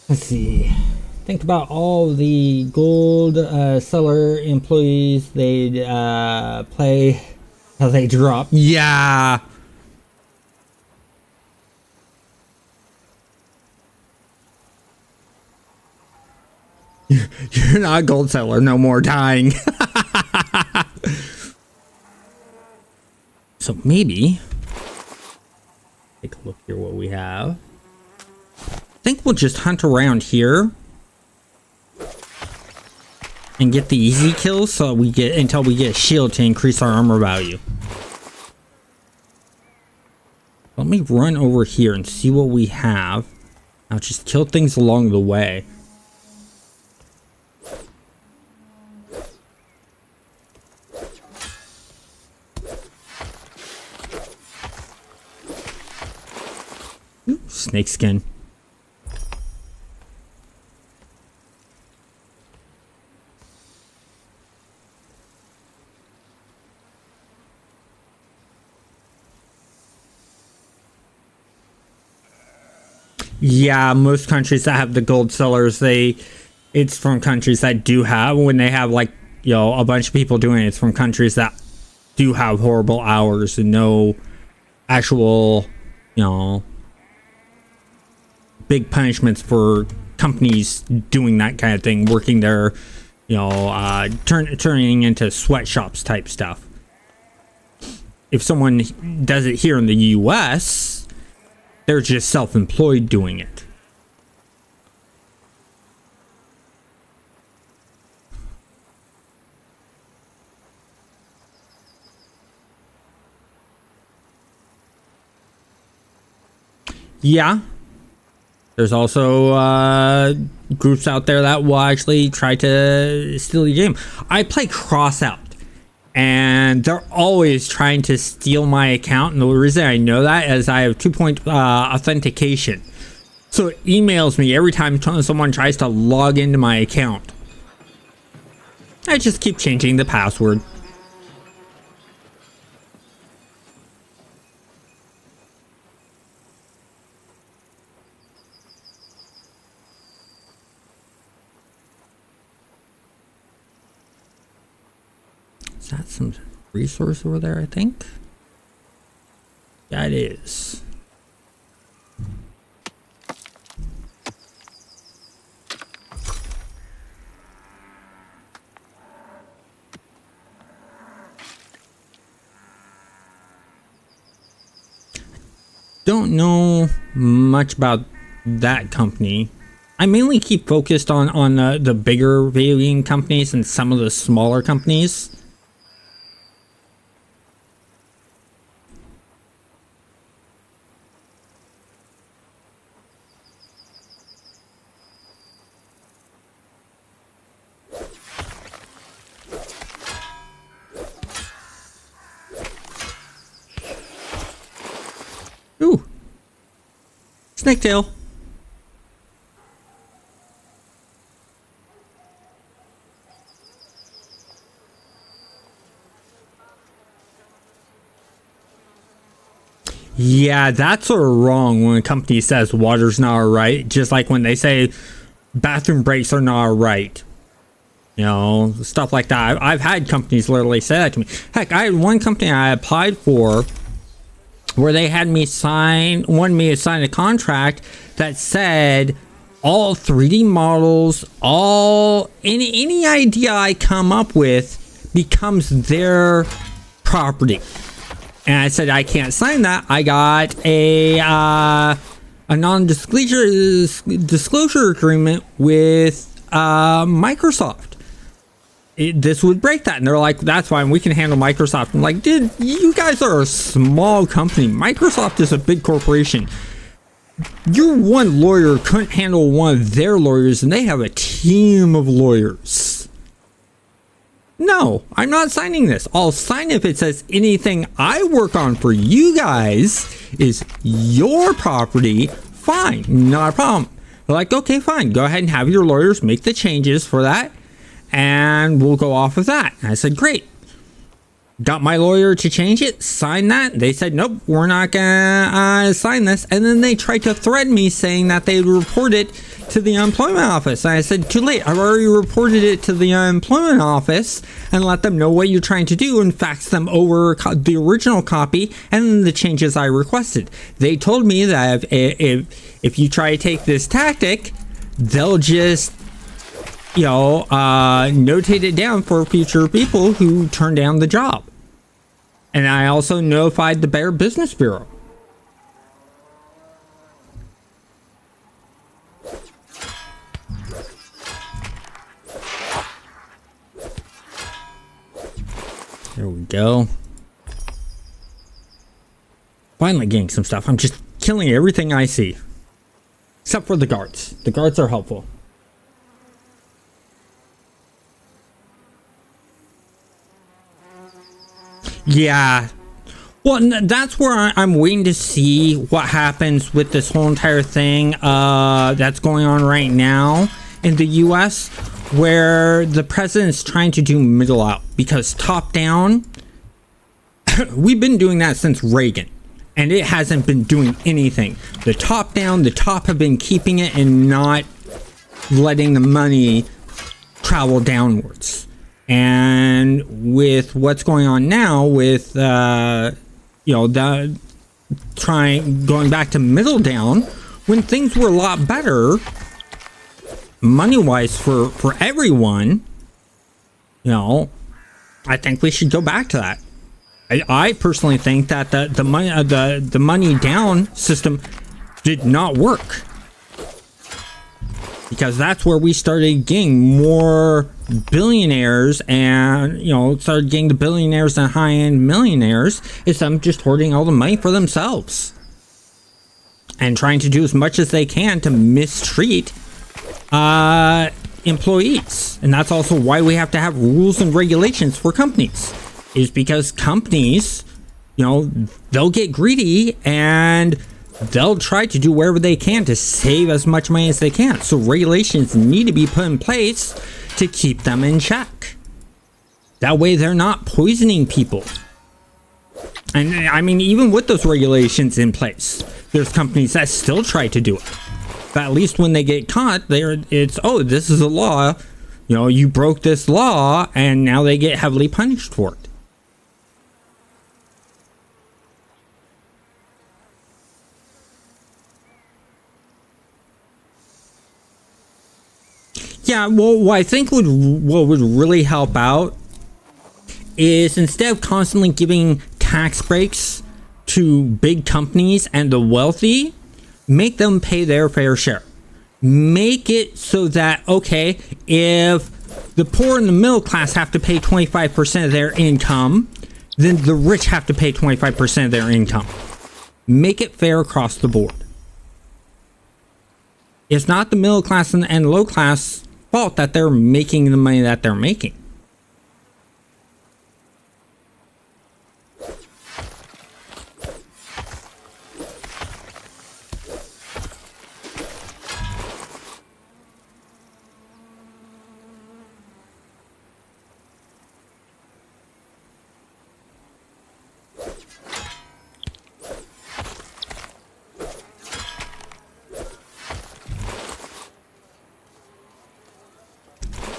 Let's see. Think about all the gold seller employees. They'd play how they drop. Yeah. You're not a gold seller no more, dying. So maybe take a look here what we have. I think we'll just hunt around here and get the easy kills so we get until we get a shield to increase our armor value. Let me run over here and see what we have. I'll just kill things along the way. Ooh, snake skin. Yeah, most countries that have the gold sellers, it's from countries that do have, when they have like, you know, a bunch of people doing it, it's from countries that do have horrible hours and no actual, you know, big punishments for companies doing that kind of thing, working their, you know, turning into sweatshops type stuff. If someone does it here in the US, they're just self-employed doing it. Yeah. There's also groups out there that will actually try to steal your game. I play Crossout, and they're always trying to steal my account. And the reason I know that is I have 2-point authentication. So it emails me every time someone tries to log into my account. I just keep changing the password. Is that some resource over there, I think? Yeah, it is. Don't know much about that company. I mainly keep focused on the bigger video game companies and some of the smaller companies. Ooh, snake tail. Yeah, that's sort of wrong when a company says water's not right. Just like when they say bathroom breaks are not right. You know, stuff like that. I've had companies literally say that to me. Heck, I had one company I applied for where they had me wanted me to sign a contract that said all 3D models, any idea I come up with becomes their property. And I said I can't sign that. I got a non-disclosure agreement with Microsoft. This would break that, and they're like, that's fine, we can handle Microsoft. I'm like, dude, you guys are a small company. Microsoft is a big corporation. Your one lawyer couldn't handle one of their lawyers, and they have a team of lawyers. No, I'm not signing this. I'll sign if it says anything I work on for you guys is your property. Fine, not a problem. They're like, okay, fine. Go ahead and have your lawyers make the changes for that, and we'll go off of that. And I said, great. Got my lawyer to change it, sign that. They said, nope, we're not gonna sign this. And then they tried to threaten me saying that they'd report it to the unemployment office. And I said, too late. I've already reported it to the unemployment office and let them know what you're trying to do and fax them over the original copy and the changes I requested. They told me that if you try to take this tactic, they'll just notate it down for future people who turn down the job. And I also notified the Bear Business Bureau. There we go. Finally getting some stuff. I'm just killing everything I see. Except for the guards. The guards are helpful. Yeah. Well, that's where I'm waiting to see what happens with this whole entire thing that's going on right now in the US, where the president's trying to do middle out. Because top down, we've been doing that since Reagan, and it hasn't been doing anything. The top down, the top have been keeping it and not letting the money travel downwards. And with what's going on now with going back to middle down, when things were a lot better money wise for everyone, I think we should go back to that. I personally think that the money down system did not work, because that's where we started getting more billionaires and started getting the billionaires and high-end millionaires, is them just hoarding all the money for themselves and trying to do as much as they can to mistreat employees. And that's also why we have to have rules and regulations for companies, is because companies, they'll get greedy and they'll try to do whatever they can to save as much money as they can. So regulations need to be put in place to keep them in check. That way they're not poisoning people. And I mean, even with those regulations in place, there's companies that still try to do it. But at least when they get caught, this is a law. You broke this law, and now they get heavily punished for it. Yeah, well, what I think what would really help out is, instead of constantly giving tax breaks to big companies and the wealthy, make them pay their fair share. Make it so that, okay, if the poor and the middle class have to pay 25% of their income, then the rich have to pay 25% of their income. Make it fair across the board. It's not the middle class and low class fault that they're making the money that they're making.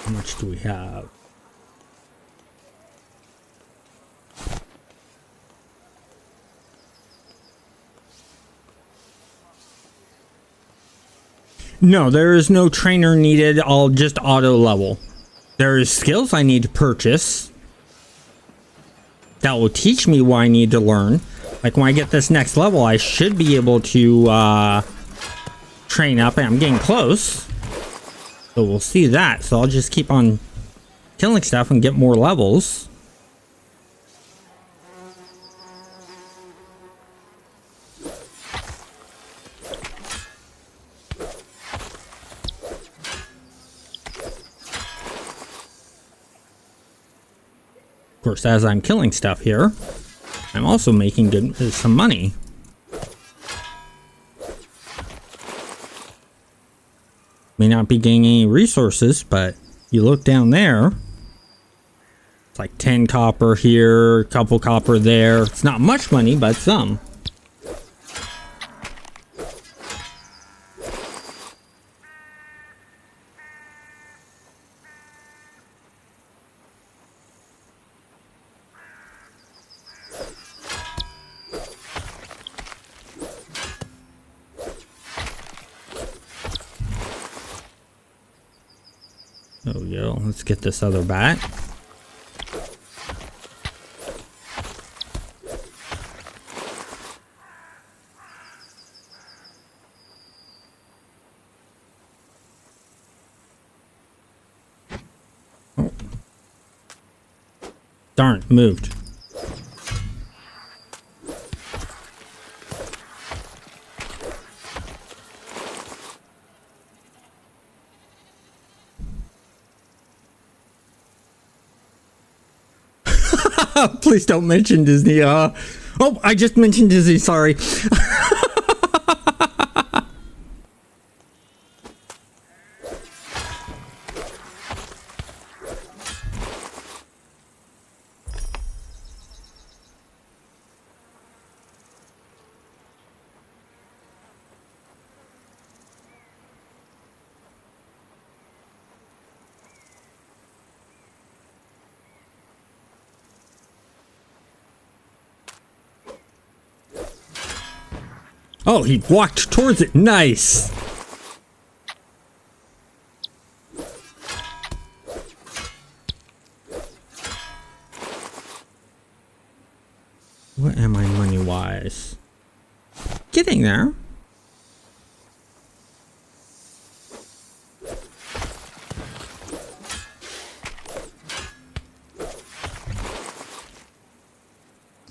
How much do we have? No, there is no trainer needed. I'll just auto level. There is skills I need to purchase that will teach me what I need to learn. Like when I get this next level, I should be able to train up, and I'm getting close. So we'll see that. So I'll just keep on killing stuff and get more levels. course, as I'm killing stuff here, I'm also making some money. May not be getting any resources, but you look down there, it's like 10 copper here, a couple copper there. It's not much money, but some. There we go. Let's get this other bat. Oh. Darn, moved. Please don't mention Disney. Oh, I just mentioned Disney. Sorry. Oh, he walked towards it. Nice. What am I money-wise? Getting there.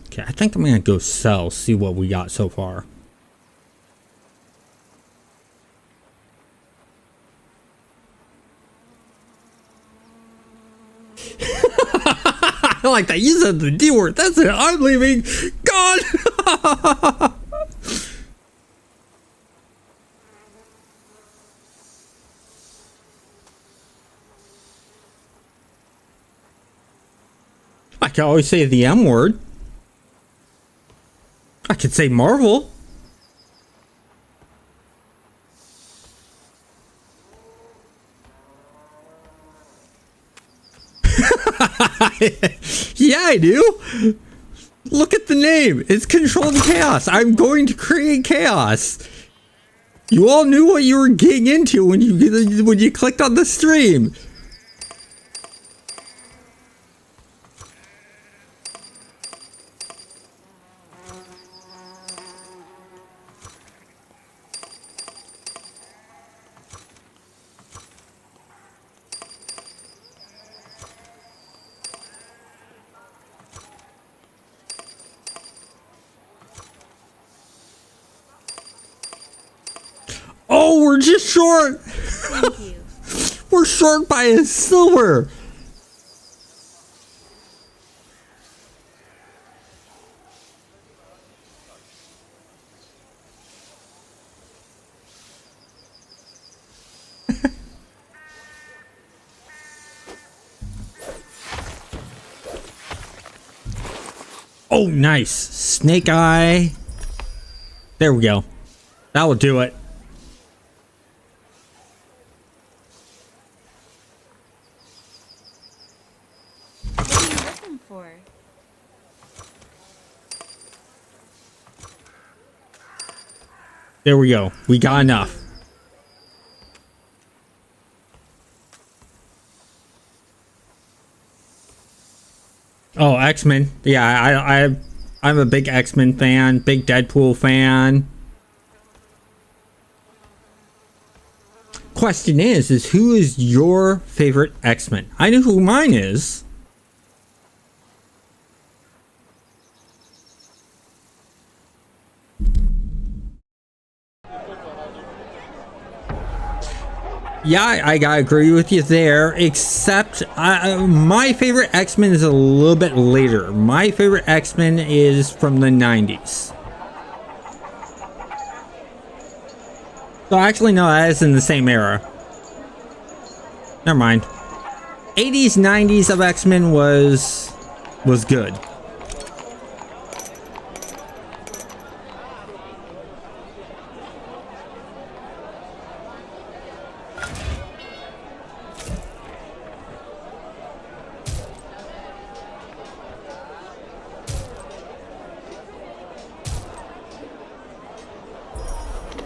Okay, I think I'm gonna go sell, see what we got so far. I like that. You said the D word. That's it. I'm leaving. God. I can always say the M word. I could say Marvel. Yeah, I do. Look at the name. It's Controlled Chaos. I'm going to create chaos. You all knew what you were getting into when you clicked on the stream. Oh, we're just short.
Thank you.
We're short by a silver. Oh, nice. Snake eye. There we go. That will do it.
What are you looking for?
There we go. We got enough. Oh, X-Men. Yeah, I'm a big X-Men fan, big Deadpool fan. Question is who is your favorite X-Men? I know who mine is. Yeah, I gotta agree with you there, except my favorite X-Men is a little bit later. My favorite X-Men is from the 90s. So actually, no, that is in the same era. Never mind. 80s, 90s of X-Men was good.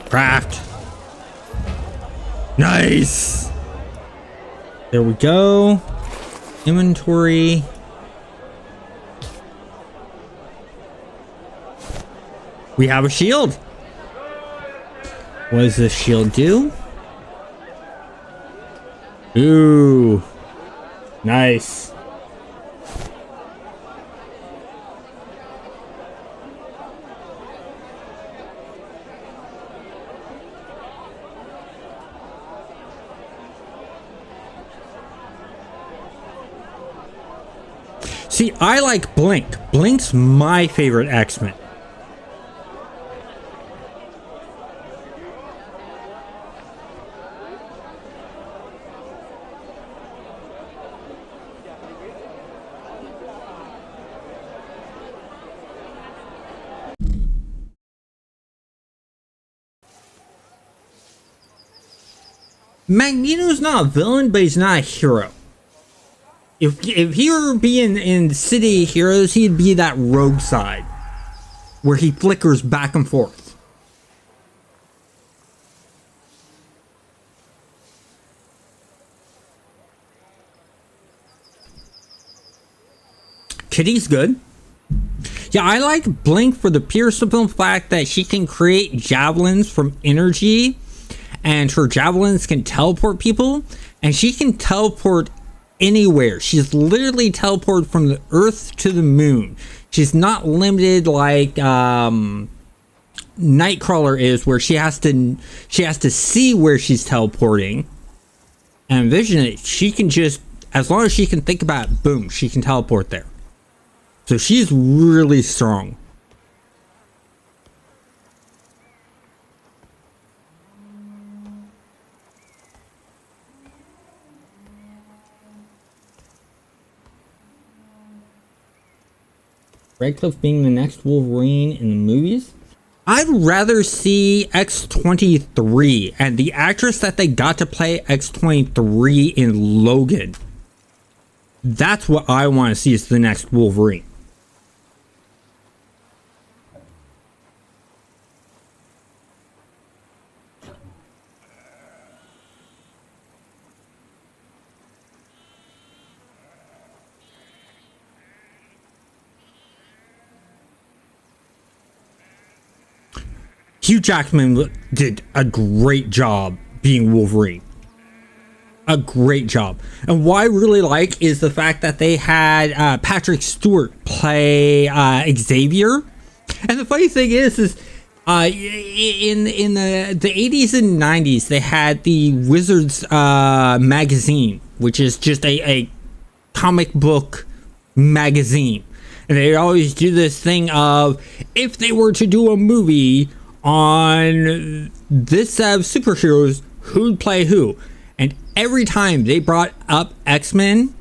Craft. Nice. There we go. Inventory. We have a shield. What does this shield do? Ooh. Nice. See, I like Blink. Blink's my favorite X-Men. Magneto's not a villain, but he's not a hero. If he were being in City of Heroes, he'd be that rogue side where he flickers back and forth. Kitty's good. Yeah, I like Blink for the pure simple fact that she can create javelins from energy, and her javelins can teleport people, and she can teleport anywhere. She's literally teleported from the Earth to the moon. She's not limited like Nightcrawler is, where she has to see where she's teleporting and envision it. She can just, as long as she can think about it, boom, she can teleport there. So she's really strong. Redcliffe being the next Wolverine in the movies? I'd rather see X-23 and the actress that they got to play X-23 in Logan. That's what I want to see as the next Wolverine. Hugh Jackman did a great job being Wolverine. A great job. And what I really like is the fact that they had Patrick Stewart play Xavier. And the funny thing is in the 80s and 90s, they had the Wizards magazine, which is just a comic book magazine. And they always do this thing of, if they were to do a movie on this set of superheroes, who'd play who? And every time they brought up X-Men,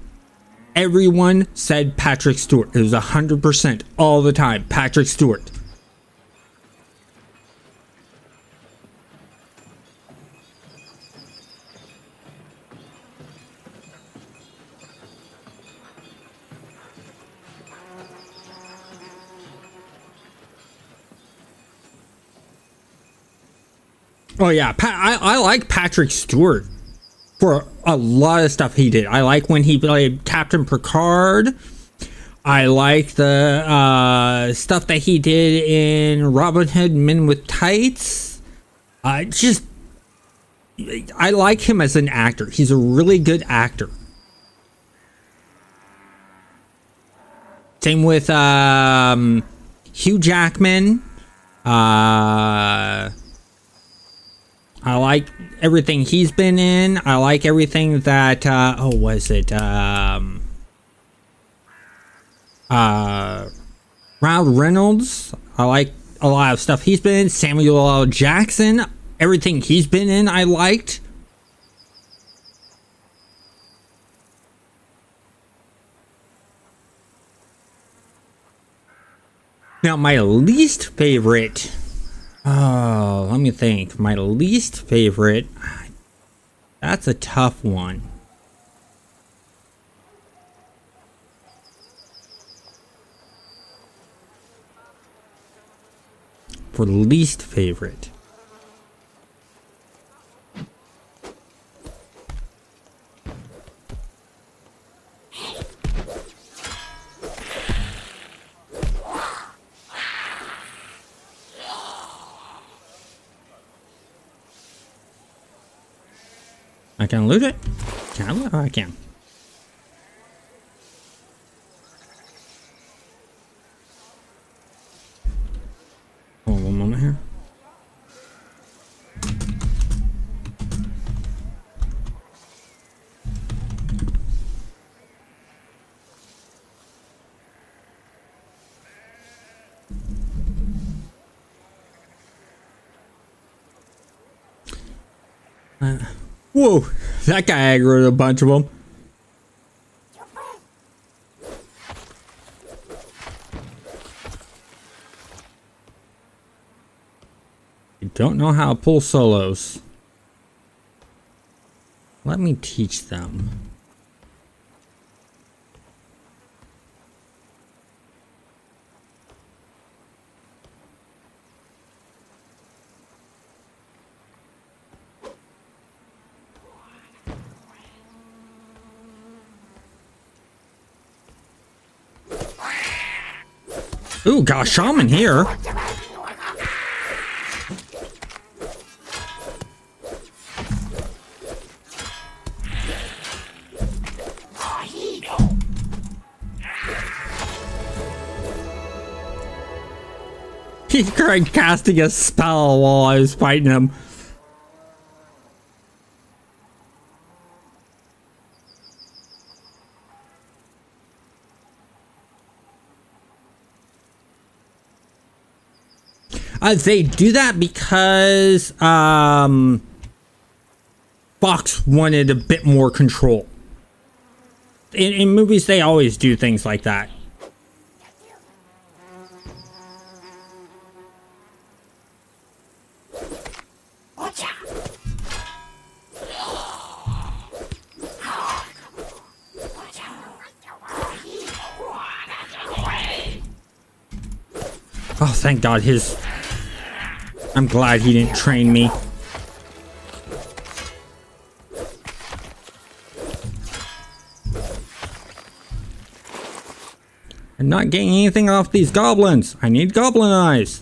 everyone said Patrick Stewart. It was 100% all the time, Patrick Stewart. Oh yeah, I like Patrick Stewart for a lot of stuff he did. I like when he played Captain Picard. I like the stuff that he did in Robin Hood Men with Tights. I like him as an actor. He's a really good actor. Same with Hugh Jackman. I like everything he's been in. I like everything that was it Ryan Reynolds. I like a lot of stuff he's been in. Samuel L. Jackson, everything he's been in, I liked. Now, my least favorite. Oh, let me think. My least favorite. That's a tough one. For least favorite. I can loot it? Can I loot? Oh, I can. Hold on one moment here. Whoa, that guy aggroed a bunch of them. You don't know how to pull solos. Let me teach them. Ooh, got a shaman here. He tried casting a spell while I was fighting him. They do that because Fox wanted a bit more control. In movies, they always do things like that. Oh, thank God I'm glad he didn't train me. I'm not getting anything off these goblins. I need goblin eyes.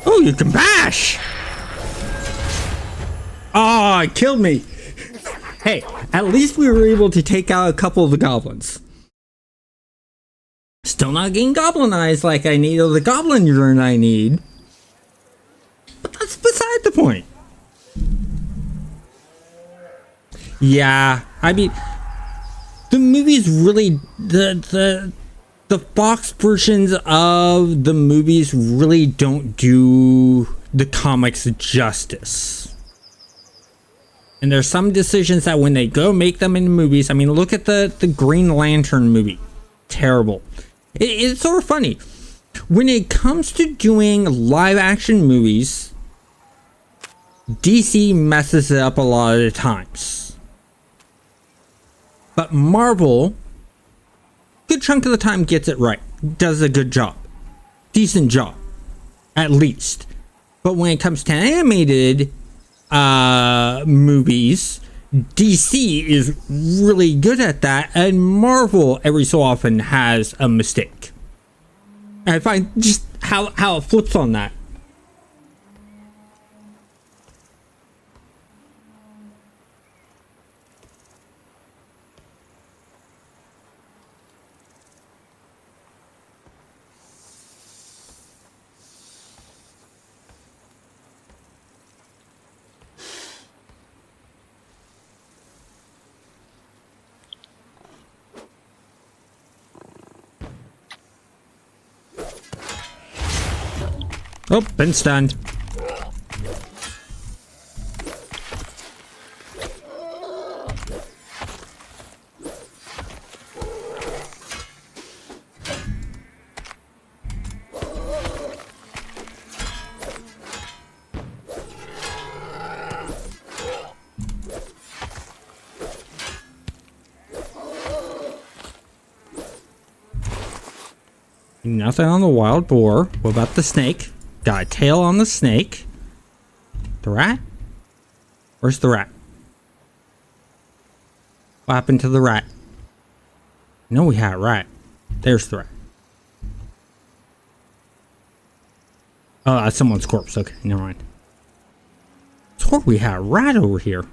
Oh, you can bash! Oh, it killed me. Hey, at least we were able to take out a couple of the goblins. Still not getting goblin eyes like I need, or the goblin urine I need. But that's beside the point. Yeah, I mean, the movies really, the Fox versions of the movies really don't do the comics justice. And there's some decisions that when they go make them in movies, I mean, look at the Green Lantern movie. Terrible. It's sort of funny. When it comes to doing live action movies, DC messes it up a lot of the times. But Marvel good chunk of the time gets it right. Does a good job. Decent job. At least. But when it comes to animated movies, DC is really good at that, and Marvel every so often has a mistake. And I find just how it flips on that. Oh, been stunned. Nothing on the wild boar. What about the snake? Got a tail on the snake. The rat? Where's the rat? What happened to the rat? No, we had a rat. There's the rat. Oh, that's someone's corpse. Okay, never mind. I thought we had a rat over here.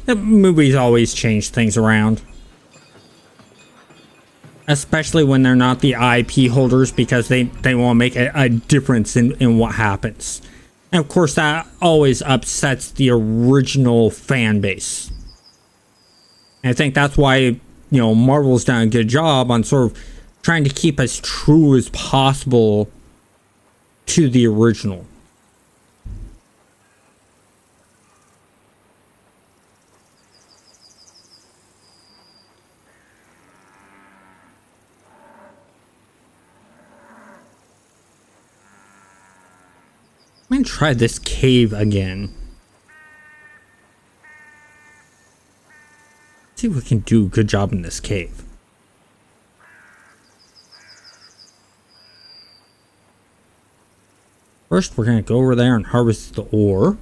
The movies always change things around. Especially when they're not the IP holders, because they want to make a difference in what happens. And of course that always upsets the original fan base. And I think that's why, you know, Marvel's done a good job on sort of trying to keep as true as possible to the original. I'm gonna try this cave again. See if we can do a good job in this cave. First, we're gonna go over there and harvest the ore.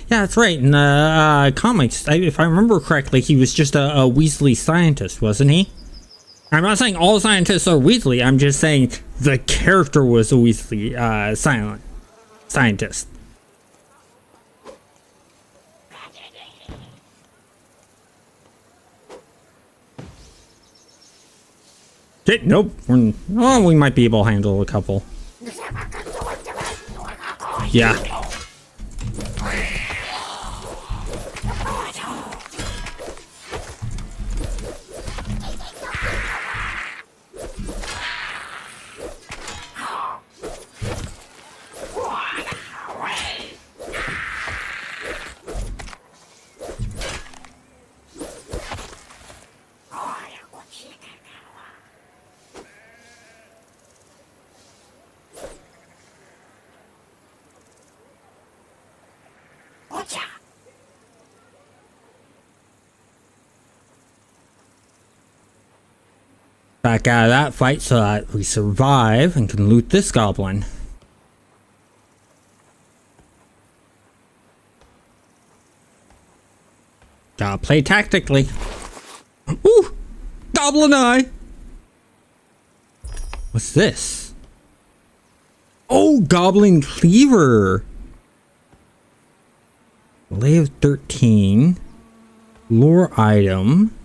Yeah, that's right. In the comics, if I remember correctly, he was just a Weasley scientist, wasn't he? I'm not saying all scientists are Weasley. I'm just saying the character was a Weasley scientist. Okay, nope. We might be able to handle a couple. Yeah. Back out of that fight so that we survive and can loot this goblin. Gotta play tactically. Ooh! Goblin eye! What's this? Oh, goblin cleaver! Lay of 13. Lore item.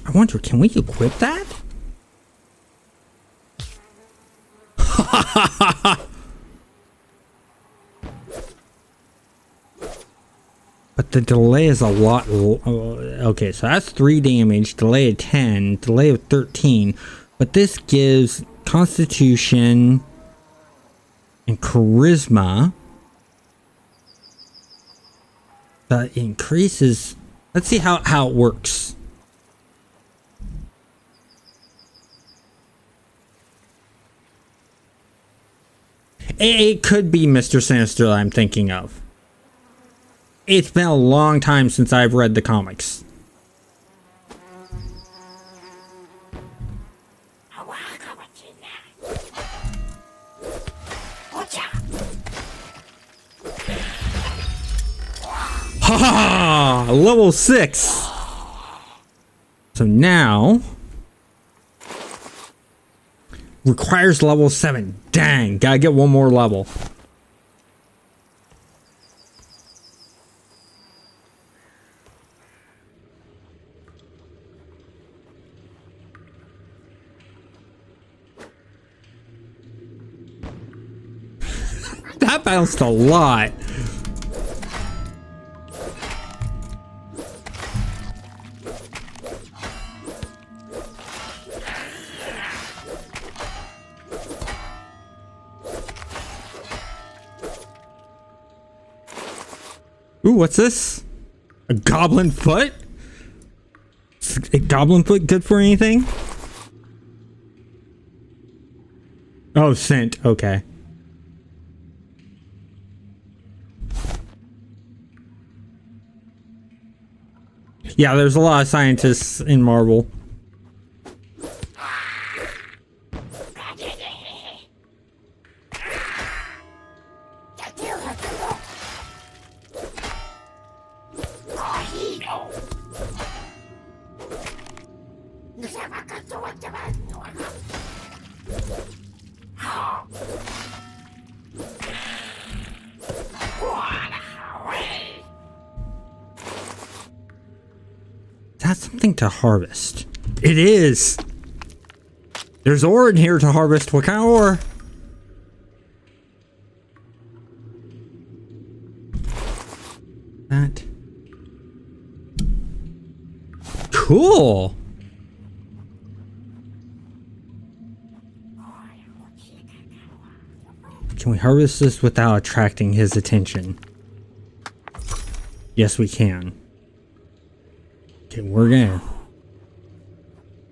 I wonder, can we equip that? But the delay is a lot. Okay, so that's 3 damage, delay of 10, delay of 13. But this gives Constitution and Charisma. That increases. Let's see how it works. It could be Mr. Sinister that I'm thinking of. It's been a long time since I've read the comics. Ha! Level 6. So now requires level 7. Dang, gotta get one more level. That bounced a lot. Ooh, what's this? A goblin foot? Is a goblin foot good for anything? Oh, scent. Okay. Yeah, there's a lot of scientists in Marvel. That's something to harvest. It is. There's ore in here to harvest. What kind of ore? That. Cool. Can we harvest this without attracting his attention? Yes, we can. Okay, we're gonna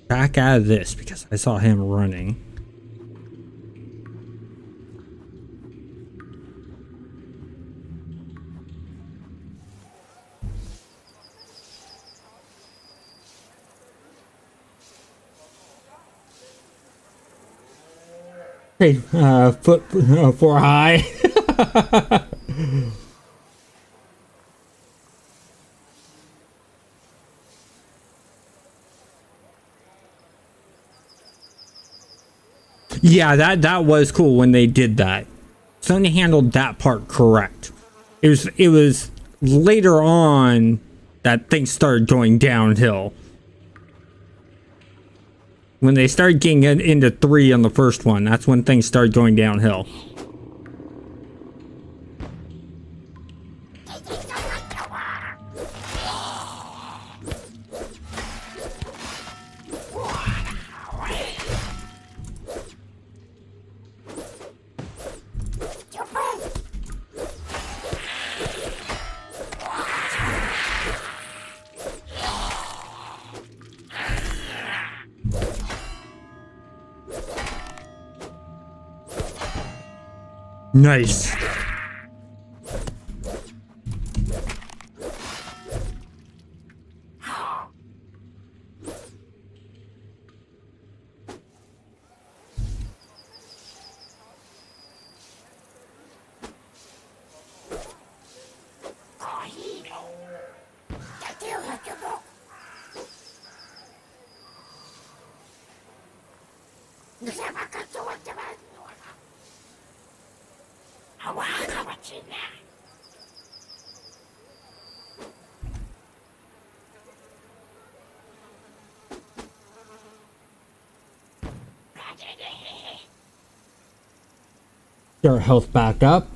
back out of this because I saw him running. Hey, foot 4 high. Yeah, that was cool when they did that. Sony handled that part correct. It was later on that things started going downhill. When they started getting into 3 on the first one, that's when things started going downhill. Nice. Get our health back up.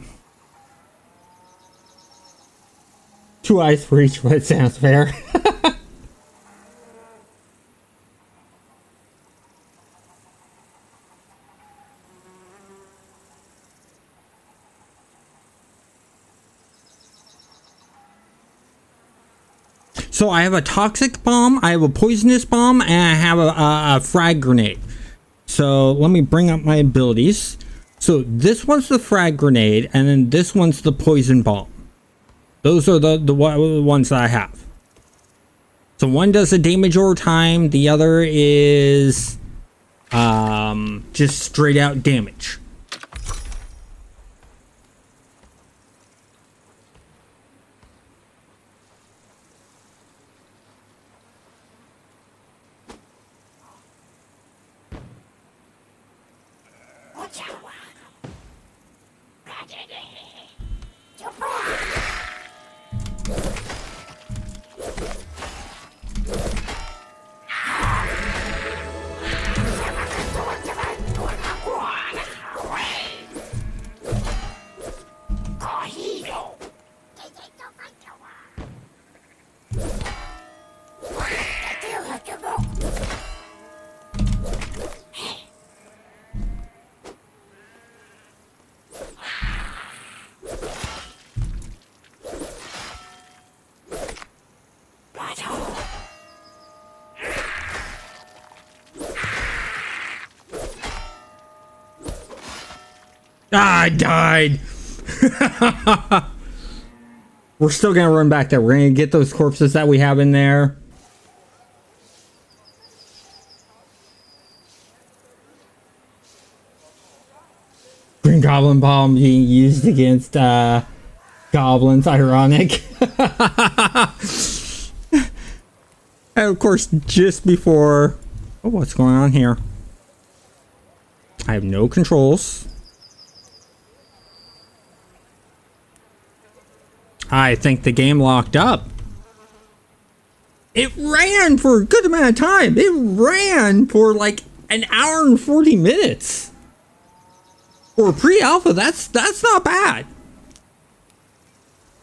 2 eyes for each one, it sounds fair. 。 . . . 。. . . . . . . . . . . . . . . . . . . . . . . . . . . . . . . . . . . . . . . . . . . . . . . . . . . . . So I have a toxic bomb, I have a poisonous bomb, and I have a frag grenade. So let me bring up my abilities. So this one's the frag grenade, and then this one's the poison bomb. Those are the ones that I have. So one does the damage over time, the other is just straight out damage. Ah, I died. We're still gonna run back there. We're gonna get those corpses that we have in there. Green Goblin Bomb being used against goblins, ironic. And of course, just before... Oh, what's going on here? I have no controls. I think the game locked up. It ran for a good amount of time. It ran for like an hour and 40 minutes. For pre-alpha, that's not bad.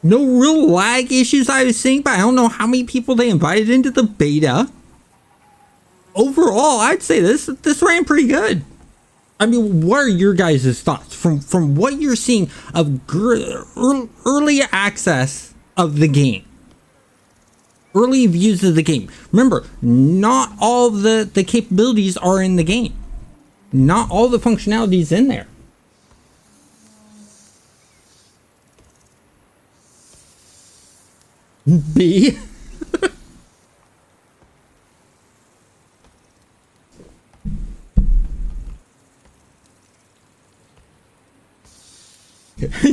No real lag issues I was seeing, but I don't know how many people they invited into the beta. Overall, I'd say this ran pretty good. I mean, what are your guys' thoughts from what you're seeing of early access of the game? Early views of the game. Remember, not all the capabilities are in the game. Not all the functionalities in there. B.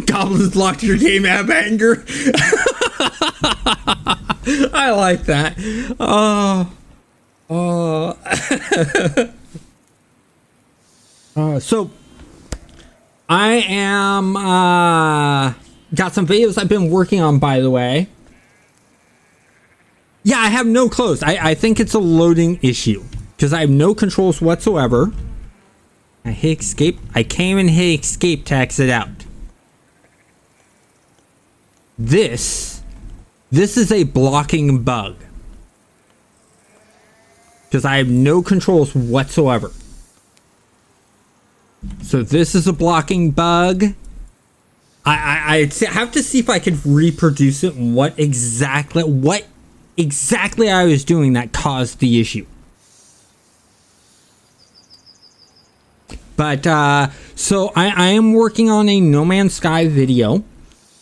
Goblins locked your game app anger. I like that. So I am got some videos I've been working on, by the way. Yeah, I have no clothes. I think it's a loading issue because I have no controls whatsoever. I hit escape. I came and hit escape to exit out. This is a blocking bug because I have no controls whatsoever. So this is a blocking bug. I have to see if I could reproduce it and what exactly I was doing that caused the issue. But so I am working on a No Man's Sky video.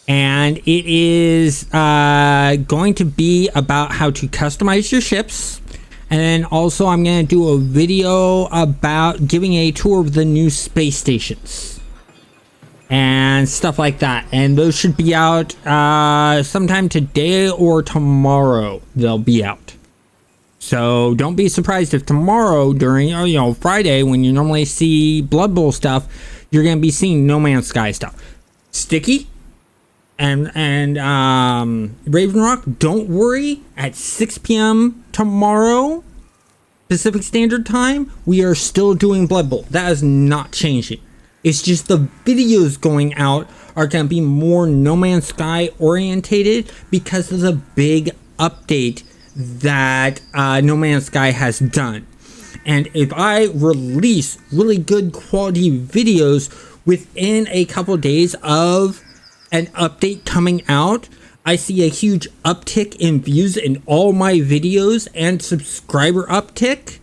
And it is going to be about how to customize your ships. And then also I'm going to do a video about giving a tour of the new space stations. And stuff like that. And those should be out sometime today or tomorrow. They'll be out. So don't be surprised if tomorrow during, Friday when you normally see Blood Bowl stuff, you're going to be seeing No Man's Sky stuff. Sticky and Raven Rock, don't worry. At 6 p.m. tomorrow, Pacific Standard Time, we are still doing Blood Bowl. That is not changing. It's just the videos going out are going to be more No Man's Sky orientated because of the big update that No Man's Sky has done. And if I release really good quality videos within a couple days of an update coming out, I see a huge uptick in views in all my videos and subscriber uptick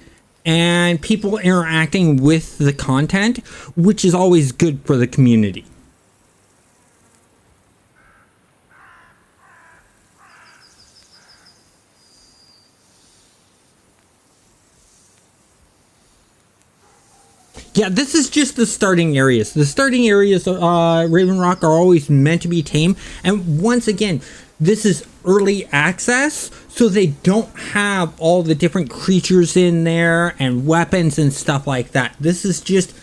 and people interacting with the content, which is always good for the community. Yeah, this is just the starting areas. The starting areas of Raven Rock are always meant to be tame. And once again, this is early access, so they don't have all the different creatures in there and weapons and stuff like that. This is just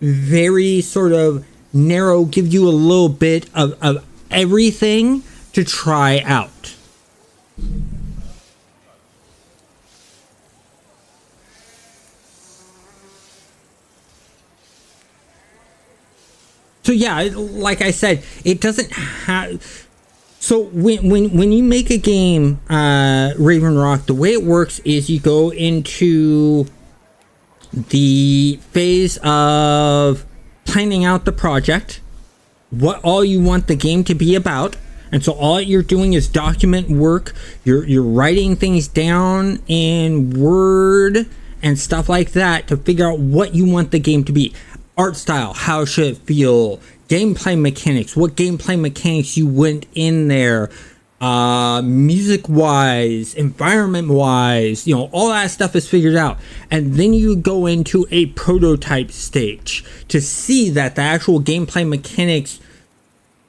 very sort of narrow, give you a little bit of everything to try out. So yeah, like I said, it doesn't have. So when you make a game, Raven Rock, the way it works is you go into the phase of planning out the project, what all you want the game to be about, and so all you're doing is document work. You're writing things down in Word and stuff like that to figure out what you want the game to be. Art style, how should it feel? Gameplay mechanics, what gameplay mechanics you went in there, music wise, environment wise, you know, all that stuff is figured out. And then you go into a prototype stage to see that the actual gameplay mechanics,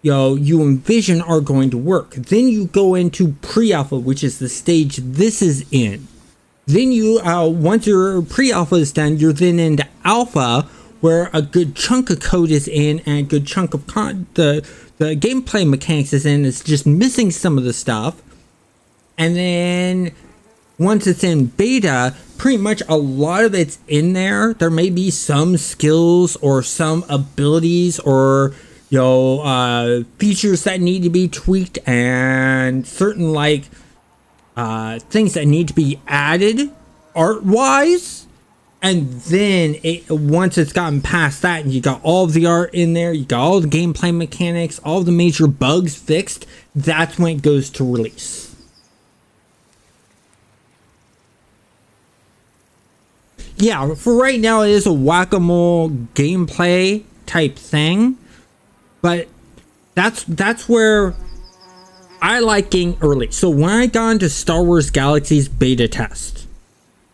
you know, you envision are going to work. Then you go into pre-alpha, which is the stage this is in. Then you, once your pre-alpha is done, you're then into alpha, where a good chunk of code is in and a good chunk of the gameplay mechanics is in. It's just missing some of the stuff. And then once it's in beta, pretty much a lot of it's in there. There may be some skills or some abilities or, you know, features that need to be tweaked and certain like things that need to be added art-wise. And then once it's gotten past that and you got all of the art in there, you got all the gameplay mechanics, all the major bugs fixed, that's when it goes to release. Yeah, for right now it is a whack-a-mole gameplay type thing, but that's where I like getting early. So when I got into Star Wars Galaxy's beta test,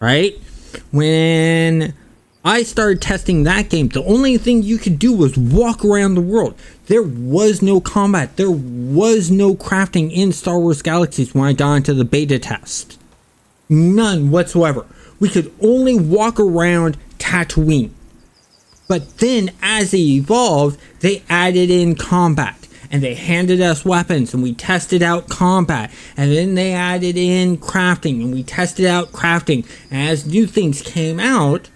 right? When I started testing that game, the only thing you could do was walk around the world. There was no combat. There was no crafting in Star Wars Galaxies when I got into the beta test. None whatsoever. We could only walk around Tatooine. But then as they evolved, they added in combat. And they handed us weapons and we tested out combat. And then they added in crafting and we tested out crafting. And as new things came out,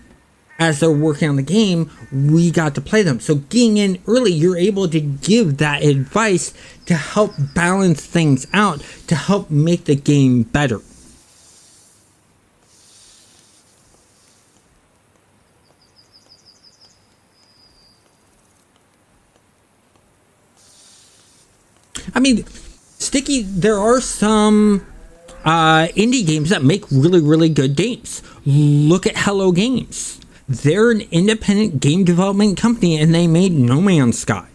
as they're working on the game, we got to play them. So getting in early, you're able to give that advice to help balance things out, to help make the game better. I mean, Sticky, there are some indie games that make really good games. Look at Hello Games. They're an independent game development company and they made No Man's Sky.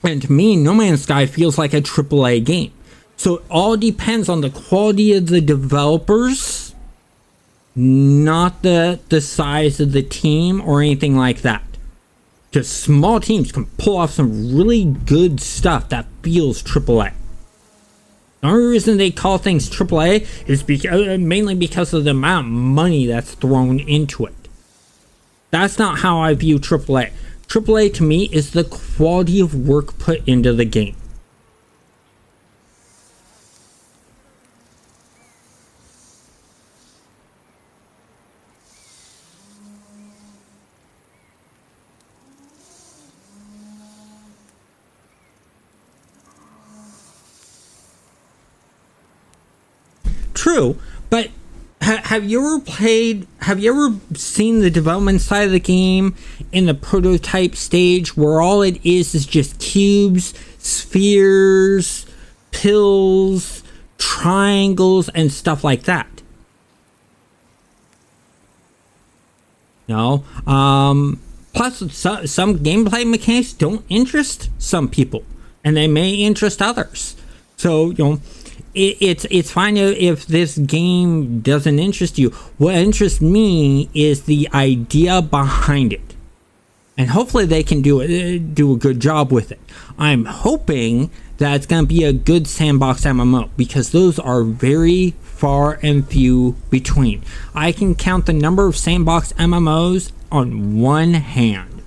And to me, No Man's Sky feels like a AAA game. So it all depends on the quality of the developers, not the size of the team or anything like that. Because small teams can pull off some really good stuff that feels AAA. The only reason they call things AAA is mainly because of the amount of money that's thrown into it. That's not how I view AAA. AAA to me is the quality of work put into the game. True, but have you ever played have you ever seen the development side of the game in the prototype stage where all it is just cubes, spheres, pills, triangles, and stuff like that? No. Plus, some gameplay mechanics don't interest some people, and they may interest others. So, it's fine if this game doesn't interest you. What interests me is the idea behind it, and hopefully they can do a good job with it. I'm hoping that it's going to be a good sandbox MMO, because those are very far and few between. I can count the number of sandbox MMOs on one hand.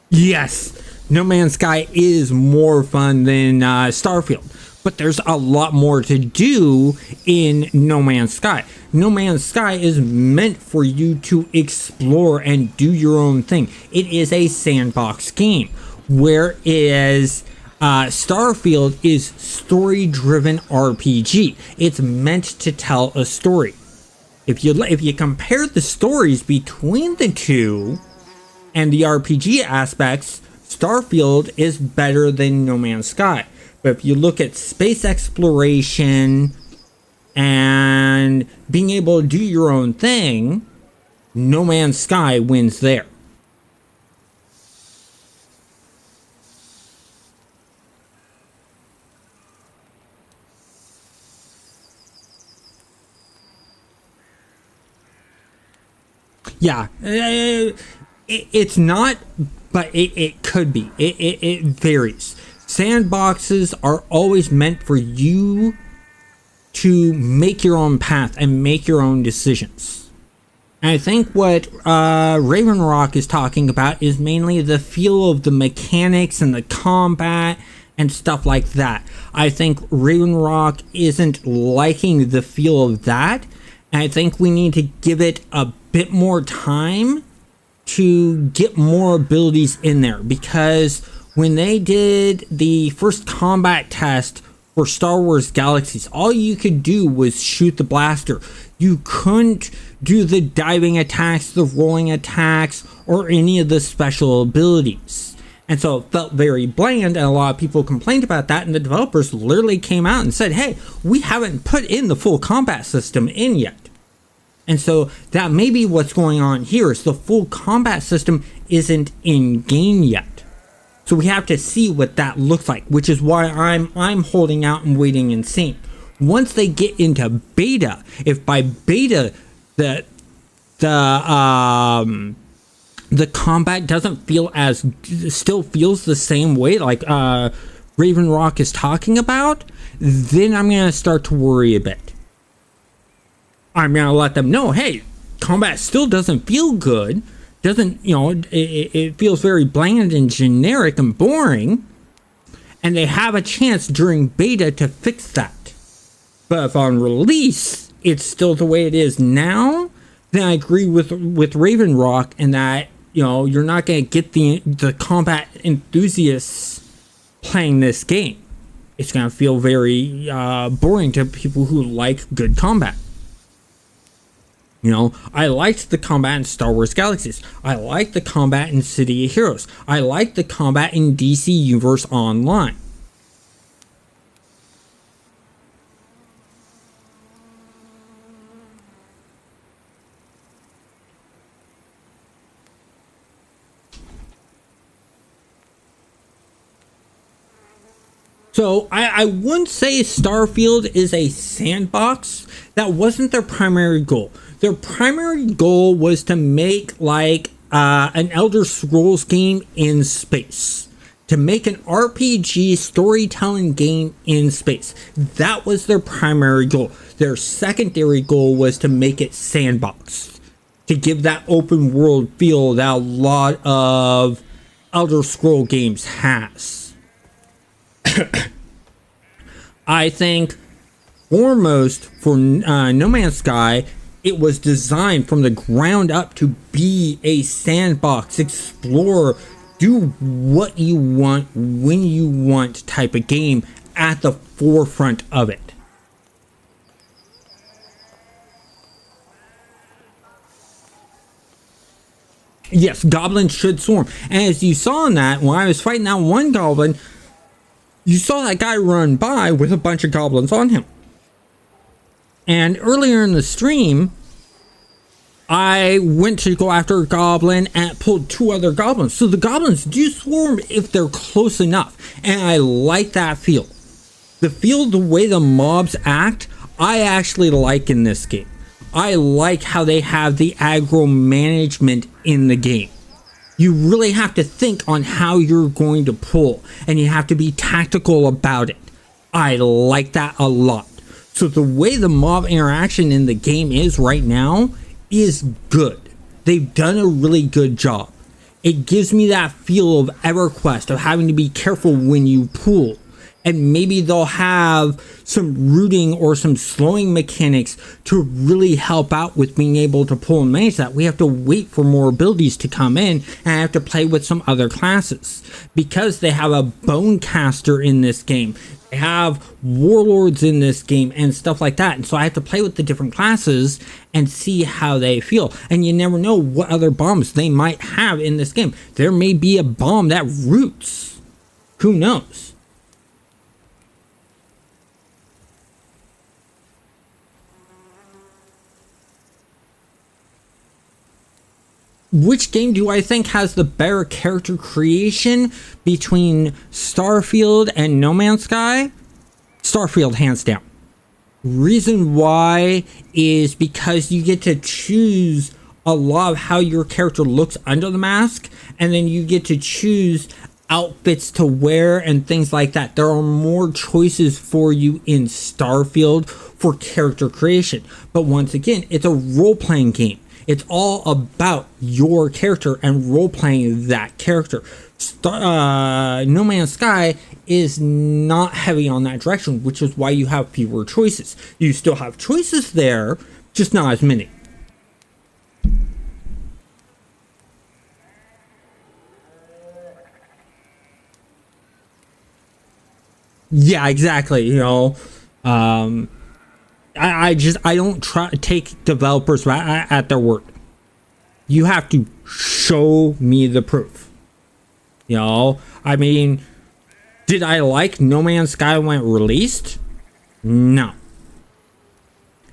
Yes, No Man's Sky is more fun than Starfield, but there's a lot more to do in No Man's Sky. No Man's Sky is meant for you to explore and do your own thing. It is a sandbox game, whereas Starfield is story-driven RPG. It's meant to tell a story. If you compare the stories between the two and the RPG aspects, Starfield is better than No Man's Sky. But if you look at space exploration and being able to do your own thing, No Man's Sky wins there. Yeah, it's not, but it could be. It varies. Sandboxes are always meant for you to make your own path and make your own decisions. And I think what Raven Rock is talking about is mainly the feel of the mechanics and the combat and stuff like that. I think Raven Rock isn't liking the feel of that, and I think we need to give it a bit more time to get more abilities in there, because when they did the first combat test for Star Wars Galaxies, all you could do was shoot the blaster. You couldn't do the diving attacks, the rolling attacks, or any of the special abilities. And so it felt very bland, and a lot of people complained about that, and the developers literally came out and said, hey, we haven't put in the full combat system in yet. And so that may be what's going on here, is the full combat system isn't in game yet. So we have to see what that looks like, which is why I'm holding out and waiting and seeing. Once they get into beta, if by beta the combat doesn't feel still feels the same way like Raven Rock is talking about, then I'm gonna start to worry a bit. I'm gonna let them know, hey, combat still doesn't feel good. Doesn't, it feels very bland and generic and boring. And they have a chance during beta to fix that. But if on release, it's still the way it is now, then I agree with Raven Rock in that, you're not gonna get the combat enthusiasts playing this game. It's gonna feel very boring to people who like good combat. I liked the combat in Star Wars Galaxies. I liked the combat in City of Heroes. I liked the combat in DC Universe Online. So I wouldn't say Starfield is a sandbox. That wasn't their primary goal. Their primary goal was to make like an Elder Scrolls game in space. To make an RPG storytelling game in space. That was their primary goal. Their secondary goal was to make it sandbox. To give that open world feel that a lot of Elder Scroll games has. I think foremost for No Man's Sky, it was designed from the ground up to be a sandbox, explore, do what you want when you want type of game at the forefront of it. Yes, goblins should swarm. And as you saw in that, when I was fighting that one goblin, you saw that guy run by with a bunch of goblins on him. And earlier in the stream, I went to go after a goblin and pulled 2 other goblins. So the goblins do swarm if they're close enough. And I like that feel. The feel, the way the mobs act, I actually like in this game. I like how they have the aggro management in the game. You really have to think on how you're going to pull, and you have to be tactical about it. I like that a lot. So the way the mob interaction in the game is right now is good. They've done a really good job. It gives me that feel of EverQuest, of having to be careful when you pull. And maybe they'll have some rooting or some slowing mechanics to really help out with being able to pull and manage that. We have to wait for more abilities to come in, and I have to play with some other classes. Because they have a Bonecaster in this game, they have Warlords in this game, and stuff like that. And so I have to play with the different classes and see how they feel. And you never know what other bombs they might have in this game. There may be a bomb that roots. Who knows? Which game do I think has the better character creation between Starfield and No Man's Sky? Starfield, hands down. Reason why is because you get to choose a lot of how your character looks under the mask, and then you get to choose outfits to wear and things like that. There are more choices for you in Starfield for character creation. But once again, it's a role-playing game. It's all about your character and role-playing that character. No Man's Sky is not heavy on that direction, which is why you have fewer choices. You still have choices there, just not as many. Yeah, exactly. You know, I don't take developers at their word. You have to show me the proof. You know, I mean, did I like No Man's Sky when it released? No.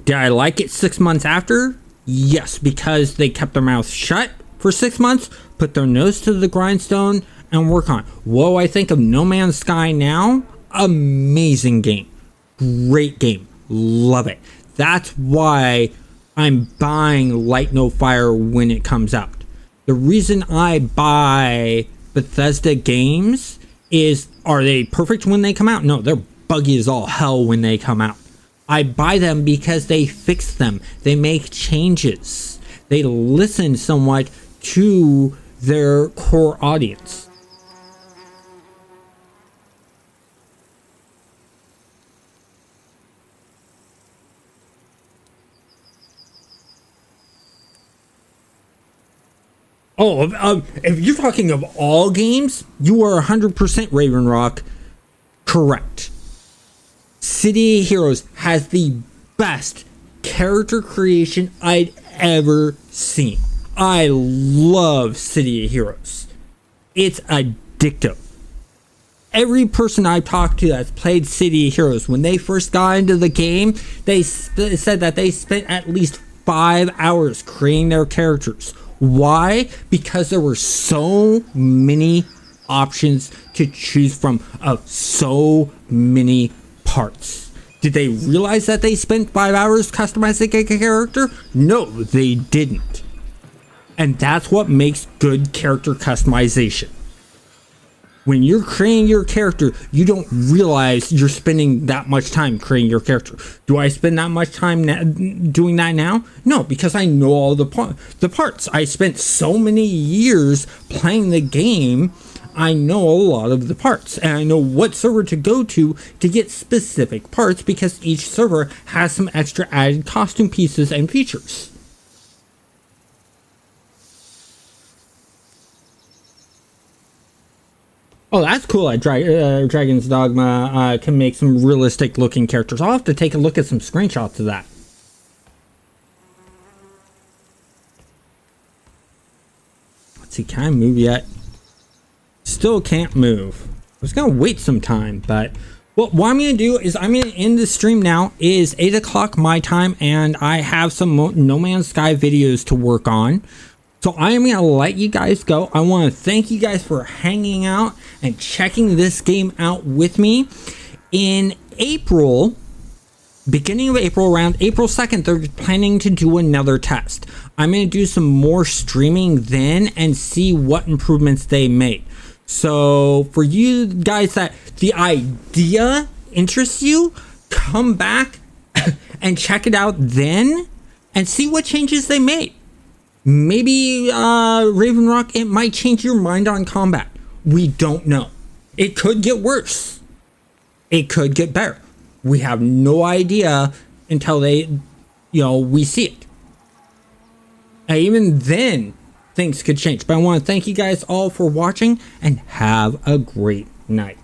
Did I like it 6 months after? Yes, because they kept their mouth shut for 6 months, put their nose to the grindstone, and work on it. What do I think of No Man's Sky now? Amazing game. Great game. Love it. That's why I'm buying Light No Fire when it comes out. The reason I buy Bethesda games is, are they perfect when they come out? No, they're buggy as all hell when they come out. I buy them because they fix them. They make changes. They listen somewhat to their core audience. Oh, if you're talking of all games, you are 100% Raven Rock correct. City of Heroes has the best character creation I'd ever seen. I love City of Heroes. It's addictive. Every person I've talked to that's played City of Heroes, when they first got into the game, they said that they spent at least 5 hours creating their characters. Why? Because there were so many options to choose from of so many parts. Did they realize that they spent 5 hours customizing a character? No, they didn't. And that's what makes good character customization. When you're creating your character, you don't realize you're spending that much time creating your character. Do I spend that much time doing that now? No, because I know all the parts. I spent so many years playing the game, I know a lot of the parts. And I know what server to go to get specific parts, because each server has some extra added costume pieces and features. Oh, that's cool. Dragon's Dogma can make some realistic looking characters. I'll have to take a look at some screenshots of that. Let's see, can I move yet? Still can't move. I was gonna wait some time, but what I'm gonna do is I'm gonna end the stream now. It is 8 o'clock my time, and I have some No Man's Sky videos to work on. So I am going to let you guys go. I want to thank you guys for hanging out and checking this game out with me. In April, beginning of April, around April 2nd, they're planning to do another test. I'm going to do some more streaming then and see what improvements they make. So for you guys that the idea interests you, come back and check it out then and see what changes they made. Maybe Raven Rock, it might change your mind on combat. We don't know. It could get worse. It could get better. We have no idea until we see it. And even then, things could change. But I want to thank you guys all for watching and have a great night.